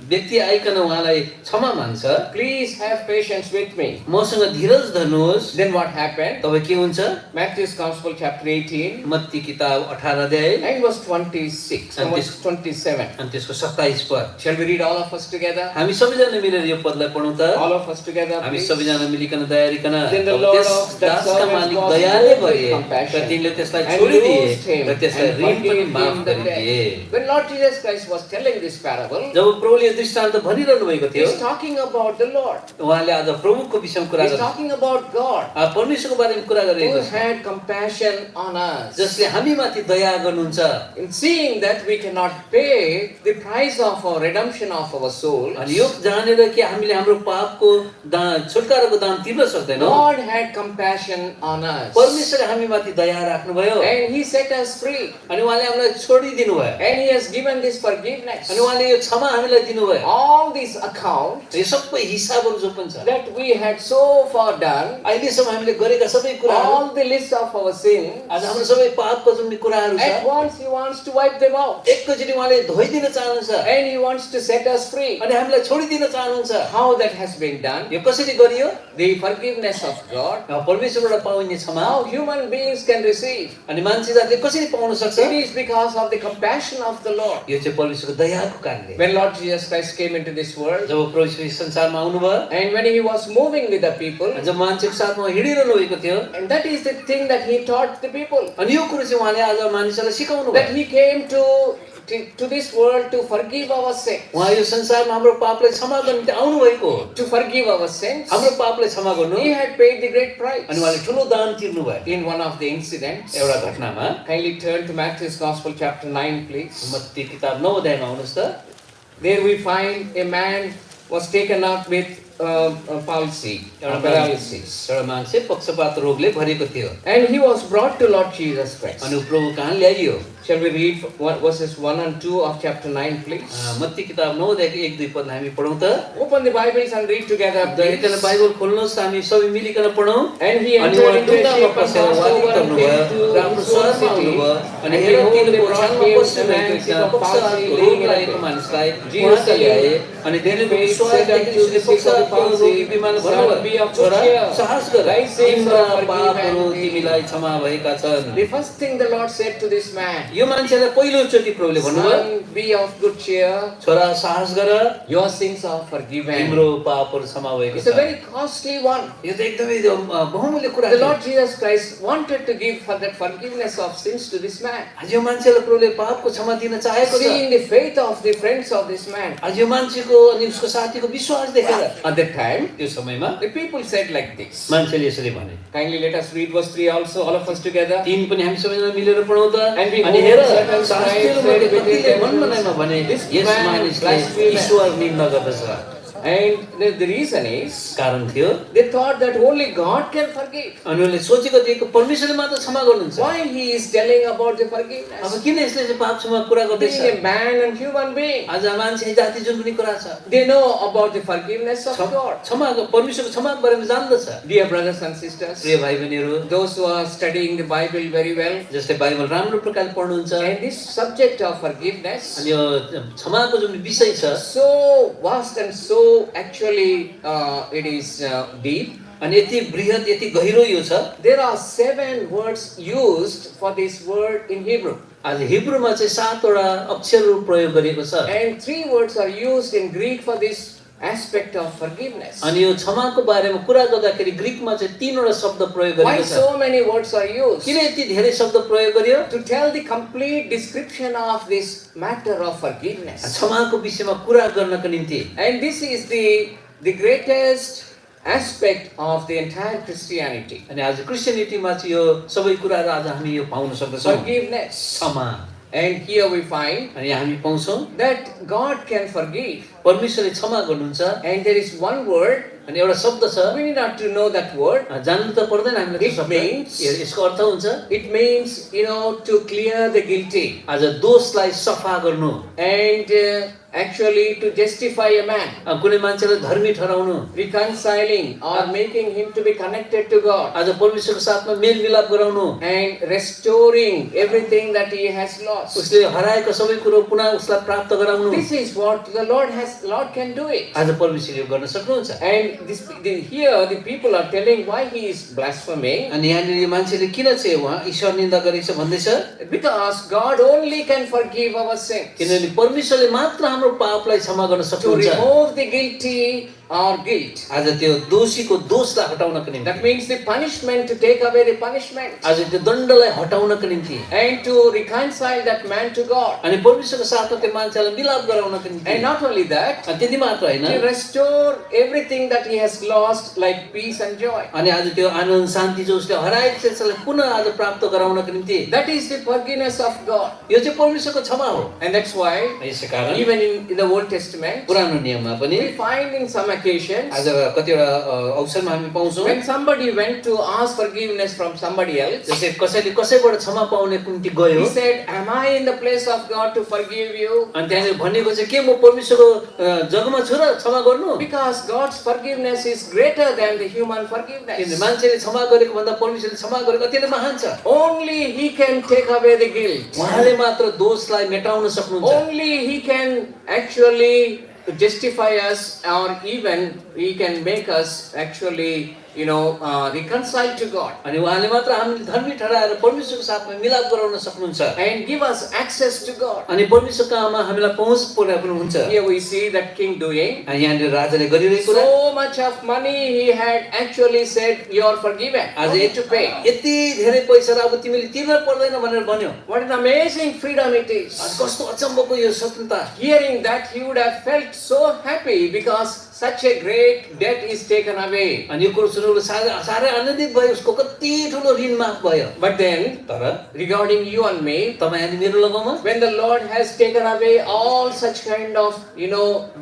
व्यक्ति आइकन उहाँलाई क्षमा माग्छ please have patience with me. मसँग धीरज धर्नुहोस् Then what happened? तब के हुन्छ Matthew's Gospel chapter 18 मत्ती किताब 18 अध्याय and verse 26 and verse 27. अनि त्यसको 27 पद Shall we read all of us together? हामी सबैजना मिलेर यो पदलाई पढौँ त All of us together, हामी please. सबैजना मिलिकन दयारिकन Then the अब Lord त्यस of that दासका servant मालिक was दयाले moved with गरे compassion र तिनले त्यसलाई and छोडिदिए loosed him र त्यसलाई and ऋण पनि forgave माफ him the गरिदिए debt. When Lord Jesus Christ was telling this parable, जब प्रभुले यो दृष्टान्त भनिरहनु भएको थियो he's talking about the Lord. उहाँले आज प्रभुको विषयमा कुरा He's गर्नु talking about God परमेश्वरको बारेमा कुरा who गरिरहेको छ had compassion on us. जसले हामी माथि दया गर्नुहुन्छ In seeing that we cannot pay the price of our redemption of our soul, अनि यो जानेर कि हामीले हाम्रो पापको छुटकाराको दाम तिर्न सक्दैनौँ God had compassion on us. परमेश्वरले हामी माथि दया राख्नुभयो And He set us free. अनि उहाँले हामीलाई छोडिदिनु भयो And He has given this forgiveness. अनि उहाँले यो क्षमा हामीलाई दिनुभयो All these accounts यो सबै हिसाबहरू जो पनि छ that we had so far done, अहिलेसम्म हामीले गरेका सबै कुराहरू all the list of our sins, आज हाम्रो सबै पापको जुन कुराहरू at छ once He wants to wipe them out. एकैचोटि उहाँले धोइदिन चाहनुहुन्छ And He wants to set us free. अनि हामीलाई छोडिदिन चाहनुहुन्छ How that has been done? यो कसरी गरियो The forgiveness of God. परमेश्वरबाट पाउने क्षमा How human beings can receive. अनि मान्छे जातिले कसरी पाउन सक्छ It is because of the compassion of the Lord. यो चाहिँ परमेश्वरको दयाको कारणले When Lord Jesus Christ came into this world, जब परमेश्वर यस संसारमा आउनुभयो and when He was moving with the people, जब मान्छेको साथमा हिँडिरहनु भएको थियो and that is the thing that He taught the people. अनि यो कुरो चाहिँ उहाँले आज मानिसहरूलाई सिकाउनु That भयो He came to this world to forgive our sins. उहाँ यो संसारमा हाम्रो पापलाई क्षमा गर्न निम्ति आउनु भएको हो To forgive our sins, हाम्रो पापलाई क्षमा गर्नु He had paid the great price. अनि उहाँले ठुलो दान तिर्नु भयो In one of the incidents, एउटा घटनामा kindly turn to Matthew's Gospel chapter 9, please. Matthew किताब 9 अध्यायमा आउनुहोस् त There we find a man was taken up with palsy, paralysis. एउटा मान्छे पक्षपात रोगले भरिएको थियो And he was brought to Lord Jesus Christ. अनि प्रभु कहाँ ल्याइयो Shall we read verses 1 and 2 of chapter 9, please? Matthew किताब 9 अध्यायको 1-2 पदलाई हामी पढौँ त Open the Bibles and read together, दयकन please. Bible खोल्नुहोस् त हामी सबै मिलिकन पढौँ And he अनि entered उहाँ into a डुङ्गामा ship and पसेर passed वादी over and गर्नुभयो came to र आफ्नो his own सहरमा city. आउनुभयो अनि And हेर behold, तिनीहरूको they brought छानमा him बस्नु a भएको man sick एकजना of पक्षपातको palsy, रोग laying लागेको at मानिसलाई Jesus उहाँ कहाँ ल्याए said, अनि तिनीहरूको Faith विश्वास said देखि unto the sick of the पक्षपातको palsy, रोगी बिमारलाई Son, be भन्नुभयो of good छोरा cheer. साहस गर Thy sins तिम्रा are पापहरू forgiven thee. तिमीलाई क्षमा भएका छन् The first thing the Lord said to this man, यो मान्छेलाई पहिलोचोटि प्रभुले भन्नुभयो Son, be of good cheer. छोरा साहस गर Your sins are forgiven. तिम्रो पापहरू क्षमा भएको It's a छ very costly one. यो त एकदमै बहुमूल्य कुरा The थियो Lord Jesus Christ wanted to give for that forgiveness of sins to this man. आज यो मान्छेलाई प्रभुले पापको क्षमा दिन चाहेको छ Seeing the faith of the friends of this man. आज यो मान्छेको अनि उसको साथीको विश्वास देखेर At that time, त्यो समयमा the people said like this. मान्छेले यसरी भने Kindly let us read verse 3 also, all of us together. 3 पनि हामी सबैजना मिलेर पढौँ त And we अनि go हेर certain शास्त्रीहरूले scribes कतिले said मनमनाइमा भने this यस man मानिसले blasphemed. ईश्वर निन्दा गर्दछ And the reason is, कारण थियो they thought that only God can forgive. अनि उनले सोचेको थियो कि परमेश्वरले मात्र क्षमा गर्नुहुन्छ Why he is telling about the अब forgiveness? किन यसले चाहिँ पाप क्षमा कुरा गर्दैछ Being a man and human being, आज मान्छे जाति जुन पनि कुरा छ they know about the forgiveness of God. क्षमाको परमेश्वरको क्षमाको बारेमा जान्दछ Dear brothers and sisters, प्रिय भाइ बहिनीहरू those who are studying the Bible very well, जसले बाइबल राम्रो प्रकारले पढ्नुहुन्छ and this subject of forgiveness, अनि यो क्षमाको जुन विषय छ so vast and so actually it is deep. अनि यति बृहत यति गहिरो यो छ There are 7 words used for this word in Hebrew. आज हिब्रूमा चाहिँ 7 वटा अक्षरहरू प्रयोग गरिएको छ And 3 words are used in Greek for this aspect of forgiveness. अनि यो क्षमाको बारेमा कुरा गर्दाखेरि ग्रीकमा चाहिँ 3 वटा शब्द प्रयोग Why गरिएको छ so many words are used? किन यति धेरै शब्द प्रयोग गरियो To tell the complete description of this matter of forgiveness. क्षमाको विषयमा कुरा गर्नको निम्ति And this is the greatest aspect of the entire Christianity. अनि आज क्रिस्चियनिटीमा चाहिँ यो सबै कुराहरू आज हामी यो पाउन सक्दछौँ Forgiveness. क्षमा And here we find अनि यहाँ हामी पाउँछौँ that God can forgive. परमेश्वरले क्षमा गर्नुहुन्छ And there is one word, अनि एउटा शब्द छ we need not to know that word. जान्नु त पर्दैन हामीलाई त्यो It शब्द means- यसको अर्थ हुन्छ It means, to clear the guilty. आज दोषलाई सफा गर्नु And actually to justify a man. कुनै मान्छेलाई धर्मी ठहराउनु Reconciling or making him to be connected to God. आज परमेश्वरको साथमा मेलमिलाप गराउनु And restoring everything that he has lost. उसले हराएको सबै कुरो पुनः उसलाई प्राप्त गराउनु This is what the Lord can do it. आज परमेश्वरले गर्न सक्नुहुन्छ And here the people are telling why he is blaspheming. अनि यहाँनिर यो मान्छेले किन चाहिँ उहाँ ईश्वर निन्दा गरेको छ भन्दैछ Because God only can forgive our sins. किनभने परमेश्वरले मात्र हाम्रो पापलाई क्षमा गर्न To सक्नुहुन्छ remove the guilty or guilt. आज त्यो दोषीको दोषलाई हटाउनको निम्ति That means the punishment, to take away the punishment. आज त्यो दण्डलाई हटाउनको निम्ति And to reconcile that man to God. अनि परमेश्वरको साथमा त्यो मान्छेलाई मिलाप गराउनको निम्ति And not only that, अनि त्यति मात्र होइन to restore everything that he has lost, like peace and joy. अनि आज त्यो आनन्द शान्ति जो उसले हराएको छ त्यसलाई पुनः आज प्राप्त गराउनको निम्ति That is the forgiveness of God. यो चाहिँ परमेश्वरको क्षमा हो And that's why, यसै कारण even in the Old Testament, पुरानो नियममा पनि we find in some occasions, आज कतिवटा अवसरमा हामी पाउँछौँ when somebody went to ask forgiveness from somebody else, जस्तै कसैले कसैबाट क्षमा पाउने निम्ति गयो he said, am I in the place of God to forgive you? अनि त्यहाँनिर भनेको चाहिँ के म परमेश्वरको जग्गामा छु र क्षमा गर्नु Because God's forgiveness is greater than the human किनभने forgiveness. मान्छेले क्षमा गरेको भन्दा परमेश्वरले क्षमा गरेको अति नै महान छ Only he can take away the guilt. उहाँले मात्र दोषलाई मेटाउन सक्नुहुन्छ Only he can actually justify us, or even he can make us actually, reconcile to God. अनि उहाँले मात्र हामीले धर्मी ठहराएर परमेश्वरको साथमा मिलाप गराउन सक्नुहुन्छ And give us access to God. अनि परमेश्वरको आमा हामीलाई पहुँच पुर्याउनुहुन्छ Here we see that king doing अनि यहाँनिर राजाले गरिरहेको कुरा so much of money, he had actually said, you are forgiven, आज no need to pay. यति धेरै पैसा र अब तिमीले तिर्न पर्दैन भनेर भन्यो What an amazing freedom it अनि is. कस्तो अचम्मको यो स्वतन्त्रता Hearing that, he would have felt so happy because such a great debt is taken away. अनि यो कुरो सुनेर साह्रै आनन्दित भयो उसको कति ठुलो ऋण माफ भयो But then, तर regarding you and me, तपाईँ अनि मेरो लगाउमा when the Lord has taken away all such kind of,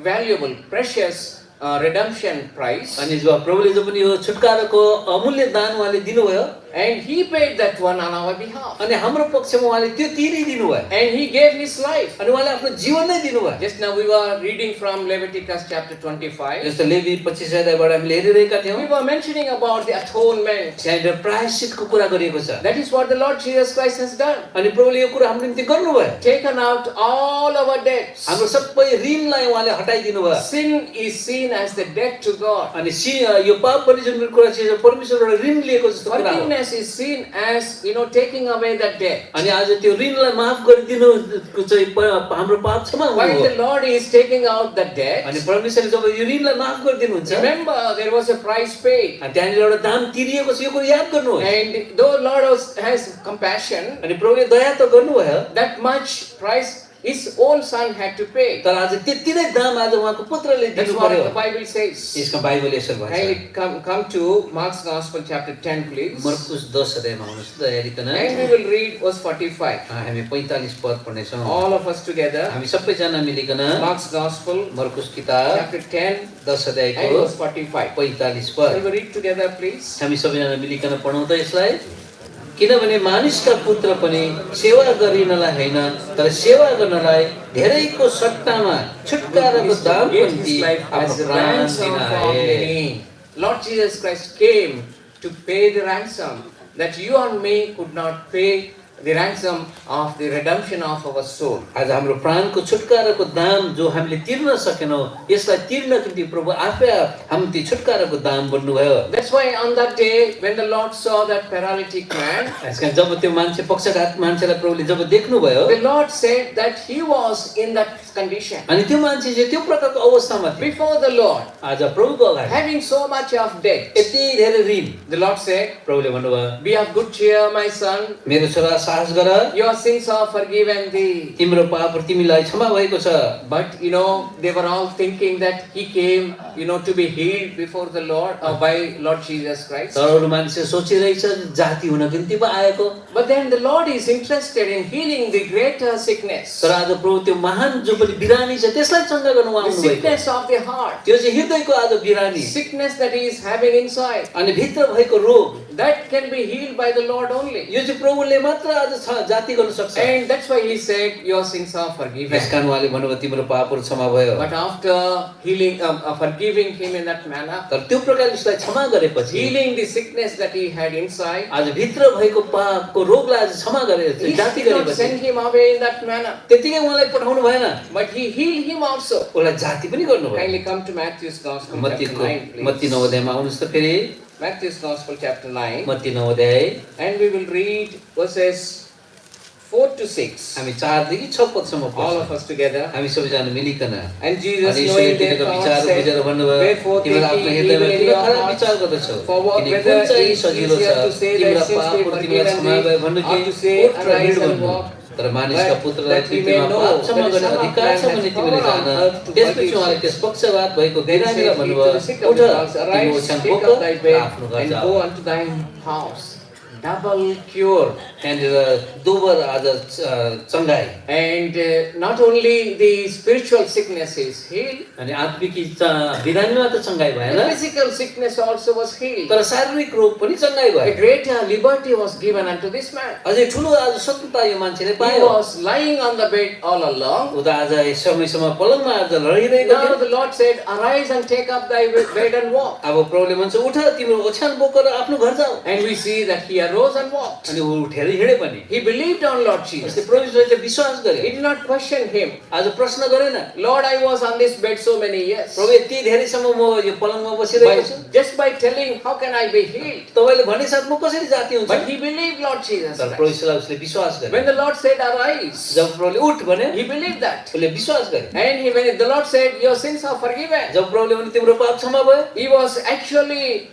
valuable, precious redemption price, अनि जो प्रभुले जो पनि यो छुटकाराको अमूल्य दान उहाँले दिनुभयो and he paid that one on our behalf, अनि हाम्रो पक्षमा उहाँले त्यो तिरिदिनु भयो and he gave his life. अनि उहाँले आफ्नो जीवन नै दिनुभयो Just now we were reading from Leviticus chapter 25. जस्तो लेवी 25 अध्यायबाट हामीले हेरिरहेका थियौँ We were mentioning about the atonement. त्यहाँनिर प्रायश्चितको कुरा गरिएको छ That is what the Lord Jesus Christ has done. अनि प्रभुले यो कुरा हाम्रो निम्ति गर्नुभयो Taken out all our debts. हाम्रो सबै ऋणलाई उहाँले हटाइदिनु भयो Sin is seen as the debt to God. अनि यो पाप पनि जुन कुरा छ परमेश्वरबाट ऋण लिएको जस्तो कुरा हो Forgiveness is seen as, taking away that debt. अनि आज त्यो ऋणलाई माफ गरिदिनु चाहिँ हाम्रो पाप क्षमा हुनु While हो the Lord is taking out the debt, अनि परमेश्वरले जब यो ऋणलाई माफ गरिदिनुहुन्छ remember there was a price paid. अनि त्यहाँनिर एउटा दाम तिरिएको छ यो कुरा याद गर्नुहोस् And though Lord has compassion, अनि प्रभुले दया त गर्नुभयो that much price his own son had to pay. तर आज त्यति नै दाम आज उहाँको पुत्रले That's दिनु what पर्यो the Bible says. यसको बाइबल यसो भन्छ Kindly come to Mark's Gospel chapter 10, please. मर्कुस 10 अध्यायमा आउनुहोस् दया गरिकन And we will read verse 45. हामी 45 पद पढ्नेछौँ All of us together. हामी सबैजना मिलिकन Mark's Gospel मर्कुस किताब chapter 10 10 and अध्यायको verse 45. 45 Shall पद we read together, please? हामी सबैजना मिलिकन पढौँ त यसलाई किनभने मानिसका पुत्र पनि सेवा गरिनलाई हैन तर सेवा गर्नलाई धेरैको सट्टामा छुटकाराको दाम Gave पनि his life as आफ्नो a प्राण ransom दिन for आए many. Lord Jesus Christ came to pay the ransom that you and me could not pay, the ransom of the redemption of our soul. आज हाम्रो प्राणको छुटकाराको दाम जो हामीले तिर्न सकेनौँ यसलाई तिर्नको निम्ति प्रभु आफै हामी ती छुटकाराको दाम बन्नुभयो That's why on that day when the Lord saw that paralytic man, यसका जब त्यो मान्छे पक्षघात मान्छेलाई प्रभुले जब देख्नुभयो the Lord said that he was in that condition. अनि त्यो मान्छे चाहिँ त्यो प्रकारको अवस्थामा थियो Before the Lord, आज प्रभुको अगाडि having so much of debt, यति धेरै ऋण the Lord said, प्रभुले भन्नुभयो be of good cheer, my son. मेरो छोरा साहस गर, your sins are forgiven thee. तिम्रो पापहरू तिमीलाई क्षमा भएको छ। But they were all thinking that he came, to be healed before the Lord or by Lord Jesus Christ. तर अरू मान्छे सोचिरहेछ जाति हुनको निम्ति पो आएको। But then the Lord is interested in healing the greater sickness, तर आज प्रभु त्यो महान जो पनि बिरामी छ त्यसलाई चङ्गा गर्नु the आउनु भएको। sickness of the heart, त्यो चाहिँ हृदयको आज बिरामी sickness that he is having inside. अनि भित्र भएको रोग That can be healed by the Lord only. यो चाहिँ प्रभुले मात्र आज जाति गर्न सक्छ। And that's why he said, your sins are forgiven. यसकारण उहाँले भन्नुभयो तिम्रो पापहरू क्षमा भयो। But after healing, forgiving him in that manner, तर त्यो प्रकारले उसलाई क्षमा गरेपछि healing the sickness that he had inside, आज भित्र भएको पापको रोगलाई आज क्षमा गरे he जाति did not गरेपछि send him away in that manner, त्यतिकै उहाँलाई पठाउनु भएन, but he healed him also. उसलाई जाति पनि गर्नुभयो। Kindly come to Matthew's Gospel, chapter 9, Matthew please. 9 अध्यायमा आउनुहोस् त फेरि। Matthew's Gospel, chapter 9, मत्ती 9 अध्याय and we will read verses 4 to 6. हामी 4 देखि 6 पदसम्म All पढ्छौँ। of us together. हामी सबैजना मिलिकन And Jesus, अनि knowing यसोले their तिनीहरूको thoughts, विचार बुझेर said, भन्नुभयो Wherefore तिमीहरू think आफ्नो ye हृदयमा evil in किन your खराब hearts? विचार गर्दछौ? For what, किन whether कुन चाहिँ it is सजिलो easier छ to say तिमीरा that sins be पापहरू तिमीलाई forgiven क्षमा भयो thee, भन्नु or कि to say, उठ र arise हिँड and भन्नु। walk? तर मानिसका But पुत्रलाई that we may पृथ्वीमा know पाप क्षमा that the गर्ने Son of अधिकार Man छ has भने तिमीले power on जान। earth to त्यसपछि forgive उहाँले sins. त्यस पक्षवाद भएको Then बिरामीलाई said he भन्नुभयो to the sick of उठ the house, तिमी arise, ओछ्यान take बोक up thy र bed, आफ्नो घर and जाऊ। go unto thine house. Double cure. त्यहाँनिर दोबर आज चङ्गाई And not only the spiritual sickness is healed, अनि आत्मिक बिरामीमा त चङ्गाई the भएन physical sickness also was healed. तर शारीरिक रोग पनि चङ्गाई A भयो। greater liberty was given unto this man. अझै ठुलो आज स्वतन्त्रता यो मान्छेले He पायो। was lying on the bed all along. उता आज यस समयसम्म पलङमा आज लडिरहेको Now थियो। the Lord said, arise and take up thy bed and walk. अब प्रभुले भन्छ उठ तिम्रो ओछ्यान बोकेर आफ्नो घर जाऊ। And we see that he arose and walked. अनि ऊ उठेर हिँडे पनि। He believed on Lord उसले Jesus. प्रभुले विश्वास He गरे। did not question him. आज प्रश्न गरेन। Lord, I was on this bed so many years. प्रभु यति धेरैसम्म म यो पलङमा बसिरहेको छु। Just by telling, how can I be healed? तपाईँले भने साथ म कसरी जाति हुन्छ? But he believed Lord Jesus तर Christ. प्रभुलाई उसले विश्वास गरे। When the Lord said, arise, जब प्रभुले उठ भने he believed that. उसले विश्वास गरे। And when the Lord said, your sins are forgiven, जब प्रभुले भने तिम्रो पाप क्षमा भयो, he was actually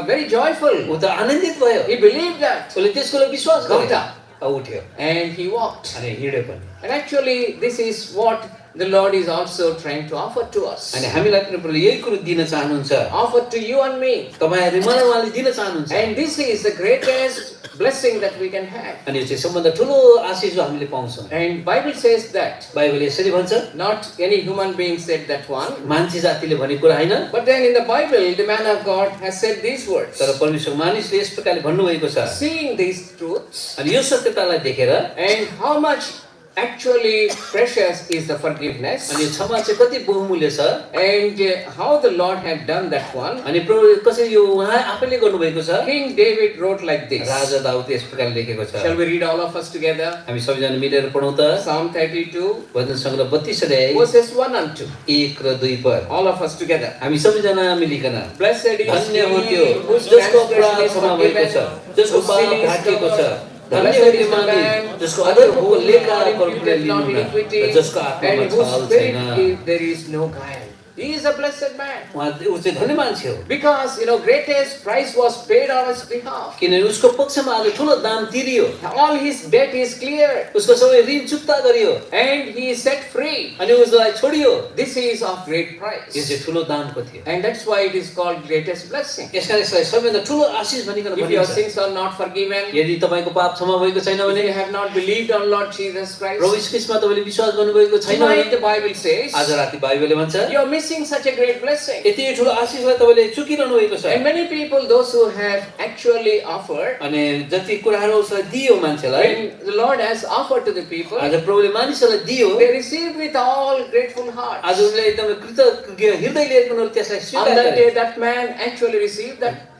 very joyful. ऊ त आनन्दित भयो। He believed that. उसले त्यसको लागि विश्वास Got गरे। up. उठ्यो And he walked. अनि हिँडे पनि। And actually, this is what the Lord is also trying to offer to us. अनि हामीलाई पनि प्रभुले यही कुरो दिन चाहनुहुन्छ। Offer to you and me. तपाईहरु मलाई उहाँले दिन चाहनुहुन्छ। And this is the greatest blessing that we can have. अनि यो चाहिँ सबभन्दा ठुलो आशीष जो हामीले पाउँछौँ। And Bible says that. बाइबलले यसरी भन्छ, Not any human being said that one. मान्छे जातिले भनेको कुरा हैन, But then in the Bible, the man of God has said these words. तर परमेश्वर मानिसले यस प्रकारले भन्नुभएको छ। Seeing these truths अनि यो सत्यतालाई देखेर and how much actually precious is the forgiveness अनि क्षमा चाहिँ कति बहुमूल्य छ and how the Lord had done that one. अनि प्रभु कसरी यो उहाँ आफैले गर्नुभएको छ। King David wrote like this. राजा दाउद यस प्रकारले लेखेको छ। Shall we read all of us together? हामी सबैजना मिलेर पढौँ त। Psalm 32, भजन सङ्ग्रह 32 अध्याय verses 1 and 2. 1 र 2 पद। All of us together. हामी सबैजना मिलिकन Blessed is धन्य हो त्यो he whose जसको अपराध transgression is क्षमा भएको छ, forgiven, जसको whose पाप sin is ढाकिएको छ। covered. धन्य Blessed हो is त्यो the मानिस man जसको under अधर्मको whose लेखा God परमले imputed not लिनुहुन्न iniquity, र जसको आत्मामा and whose छल spirit छैन। there is no guile. He is a blessed man. उहाँ ऊ चाहिँ धन्य मान्छे हो Because greatest price was paid on his behalf. किनभने उसको पक्षमा आज ठुलो दाम तिरियो, All his debt is cleared उसको सबै ऋण चुक्ता गरियो and he is set free. अनि उसलाई छोडियो। This is of great यो price. चाहिँ ठुलो दामको थियो। And that's why it is called greatest blessing. यसकारण यसलाई सबैभन्दा ठुलो आशीष भनिकन If your भनिन्छ। sins are not forgiven, यदि तपाईको पाप क्षमा भएको छैन भने, if you have not believed on Lord Jesus Christ, प्रभु यीशु ख्रीष्टमा तपाईले विश्वास गर्नुभएको छैन भने, tonight the Bible says, आज राति बाइबलले भन्छ you are missing such a great blessing. यति ठुलो आशीषलाई तपाईले चुकिरहनु भएको छ। And many people, those who have actually offered, अनि जति कुराहरू उसलाई दियो मान्छेलाई, when the Lord has offered to the people, आज प्रभुले मानिसहरूलाई दियो, they received with all grateful hearts. आज उनले एकदमै कृतज्ञ हृदयले उनीहरूले त्यसलाई On स्वीकार that गरे। day, that man actually received that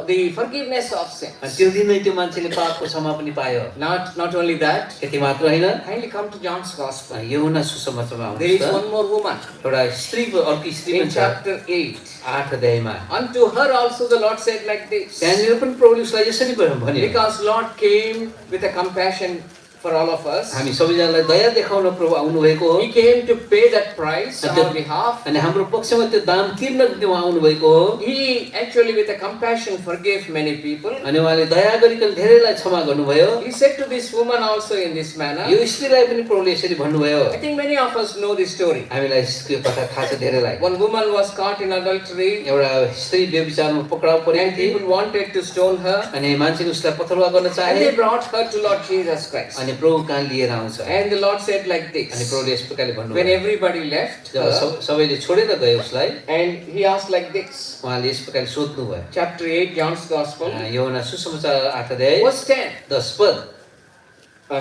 the forgiveness of sin. अनि त्यो दिन नै त्यो मान्छेले पापको क्षमा पनि पायो। Not only that, त्यति मात्र हैन, kindly come to John's Gospel. यूहन्ना सुसमाचारमा There is आउनुहोस् त। one more woman एउटा स्त्री अर्की स्त्री in पनि छ chapter 8. 8 अध्यायमा। Unto her also the Lord said like this. त्यहाँनिर पनि प्रभुले उसलाई यसरी भन्यो, Because Lord came with a compassion for all of us. हामी सबैजनालाई दया देखाउन प्रभु आउनु भएको हो He came to pay that price on our behalf. अनि हाम्रो पक्षमा त्यो दाम तिर्न त्यो आउनु भएको हो He actually with a compassion forgave many people. अनि उहाँले दया गरिकन धेरैलाई क्षमा गर्नुभयो He said to this woman also in this manner. यो स्त्रीलाई पनि प्रभुले यसरी भन्नुभयो I think many of us know this story. हामीलाई यो कथा थाहा छ धेरैलाई One woman was caught in adultery एउटा स्त्री व्यभिचारमा पक्राउ परेकी and थिए people wanted to stone her. अनि मान्छेले उसलाई पथरुवा गर्न And चाहे they brought her to Lord Jesus Christ. अनि प्रभु कहाँ लिएर आउँछ And the Lord said like अनि this. प्रभुले यस प्रकारले When भन्नुभयो everybody left जब her, सबैले छोडेर गए उसलाई and he asked like this. उहाँले यस प्रकारले सोध्नु भयो Chapter 8, John's Gospel, यूहन्ना सुसमाचार 8 अध्याय verse 10. 10 पद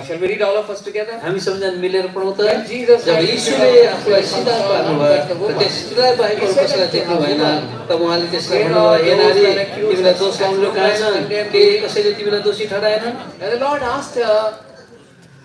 Shall we read all of us together? हामी सबैजना मिलेर पढौँ त When Jesus जब had यीशुले आफूलाई सिधा पार्नुभयो र त्यस स्त्रीलाई बाहेक अरू कसैलाई देख्नु भएन तब उहाँले त्यसलाई भन्नुभयो हे नारी तिमीलाई दोष लाउनु कहाँ छ के कसैले तिमीलाई दोषी ठहराएनन् And the Lord asked her,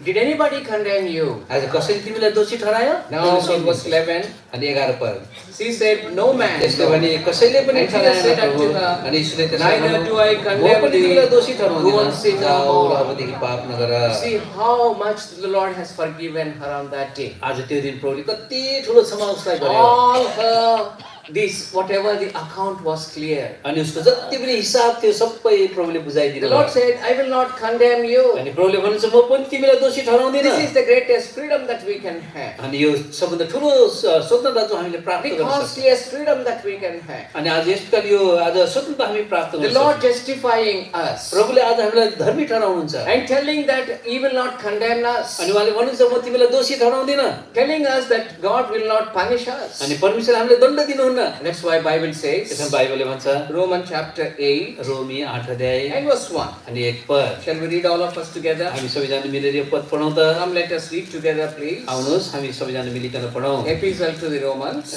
did anybody condemn you? आज कसैले तिमीलाई दोषी ठहरायो Now it was 11. अनि 11 पद She said, no man. त्यसले भने कसैले पनि And Jesus said ठहराएन unto प्रभु her, अनि यीशुले त्यसलाई neither do I म condemn पनि thee. तिमीलाई दोषी Go and sin ठहराउँदिन no जाऊ र more. अबदेखि पाप नगर See how much the Lord has forgiven her on that day. आज त्यो दिन प्रभुले कति ठुलो क्षमा उसलाई गर्यो All her, this, whatever the account was clear. अनि उसको जति पनि हिसाब थियो सबै प्रभुले बुझाइदिनु The Lord said, I will not condemn you. अनि प्रभुले भन्नुहुन्छ म पनि तिमीलाई दोषी ठहराउँदिन This is the greatest freedom that we can have. अनि यो सबभन्दा ठुलो स्वतन्त्रता जो हामीले प्राप्त The गर्न सक्छौँ costliest freedom that we can have. अनि आज यस प्रकार यो आज स्वतन्त्रता हामी प्राप्त The गर्न Lord सक्छौँ justifying us प्रभुले आज हामीलाई धर्मी ठहराउनुहुन्छ and telling that He will not condemn us, अनि उहाँले भन्नुहुन्छ म तिमीलाई दोषी ठहराउँदिन telling us that God will not punish us. अनि परमेश्वर हामीलाई दण्ड दिनुहुन्न That's why Bible त्यसमा says, बाइबलले भन्छ Romans chapter 8 रोमी 8 अध्याय and verse 1. अनि 1 पद Shall we read all of us together? हामी सबैजना मिलेर यो पद पढौँ त Come, let us read together, please. आउनुहोस् हामी सबैजना मिलिकन पढौँ Epistle to the Romans,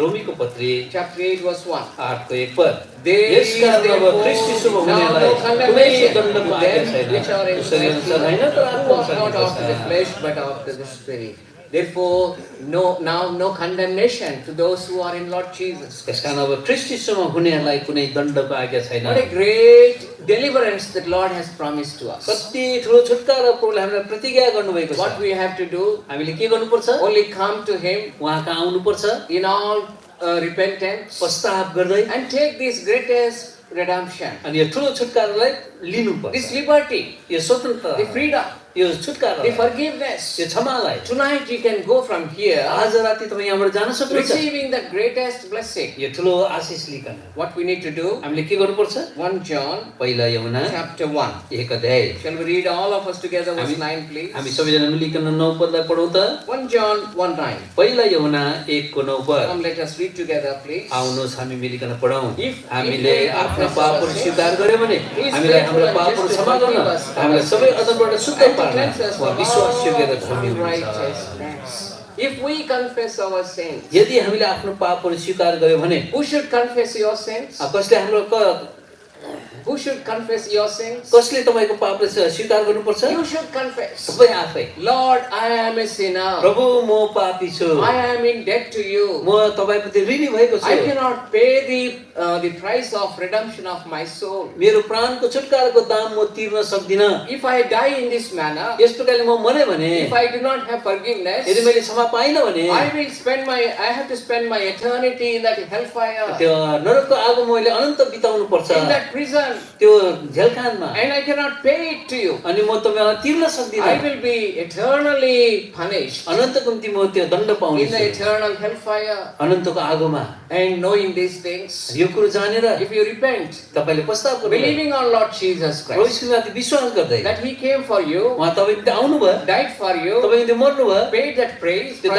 रोमीको पत्री chapter 8, verse 1. 8 को 1 पद There is यसकारण अब ख्रीष्ट यीशुमा now हुनेलाई no कुनै condemnation to दण्डको आज्ञा them छैन which are in उसरी Christ अनुसार होइन तर Jesus, who walk not आत्मा after the flesh but after the Spirit. Therefore, no condemnation to those who are in Lord Jesus. त्यसकारण अब ख्रीष्ट यीशुमा हुनेहरूलाई कुनै दण्डको आज्ञा छैन What a great deliverance that Lord has promised to us. कति ठुलो छुटकारा प्रभुले हामीलाई प्रतिज्ञा गर्नुभएको What छ we have to do, हामीले के गर्नुपर्छ only come to Him उहाँ कहाँ आउनुपर्छ in all repentance पश्चाताप गर्दै and take this greatest redemption, अनि यो ठुलो छुटकारालाई लिनुपर्छ this liberty, यो स्वतन्त्रता the freedom, यो छुटकारा the forgiveness. यो क्षमालाई Tonight you can go from here आज राति तपाईँ यहाँबाट जान सक्नुहुन्छ receiving the greatest blessing. यो ठुलो आशिष लिकन What we need to do, हामीले के गर्नुपर्छ 1 John पहिला यूहन्ना chapter 1. 1 अध्याय Shall we read all of us together verse 9 please? हामी सबैजना मिलिकन 9 पदलाई पढौँ त 1 John 1:9. पहिला यूहन्ना 1 को 9 पद Come, let us read together please. आउनुहोस् हामी मिलिकन पढौँ If हामीले we आफ्ना confess पापहरू our स्वीकार sins, गर्यो भने He is हामीलाई faithful हाम्रो and पापहरू just to क्षमा गर्न forgive us हामीलाई our सबै sins अधर्मबाट शुद्ध and to पार्न cleanse us वा from विश्वास योग्यता all छोड्नुहुन्छ unrighteousness. If we confess our sins, यदि हामीले आफ्नो पापहरू स्वीकार गर्यो भने who should confess your sins? कसले हाम्रो Who should confess your sins? कसले तपाईको पापलाई स्वीकार गर्नुपर्छ You should confess. सबै आफै Lord, I am a sinner. प्रभु म पापी छु I am in debt to you. म तपाईप्रति ऋणी भएको छु I cannot pay the price of redemption of my soul. मेरो प्राणको छुटकाराको दाम म तिर्न सक्दिन If I die in this manner, यस प्रकारले म मरे भने if I do not have forgiveness, यदि मैले क्षमा पाइन भने I have to spend my eternity in that hellfire, त्यो नरकको आगो मैले अनन्त बिताउनु पर्छ in that prison, त्यो झेलखानमा and I cannot pay it to you. अनि म तपाईँलाई तिर्न सक्दिन I will be eternally punished अनन्तको निम्ति म त्यो दण्ड पाउने in the eternal hellfire. अनन्तको आगोमा And knowing these things, यो कुरो जानेर if you repent, तपाईले पश्चाताप गर्नु believing on Lord Jesus प्रभु Christ, यीशुमाथि विश्वास गर्दै that He came for you, उहाँ तपाईको निम्ति आउनु भयो died for you, तपाईको निम्ति मर्नु भयो paid that price, त्यो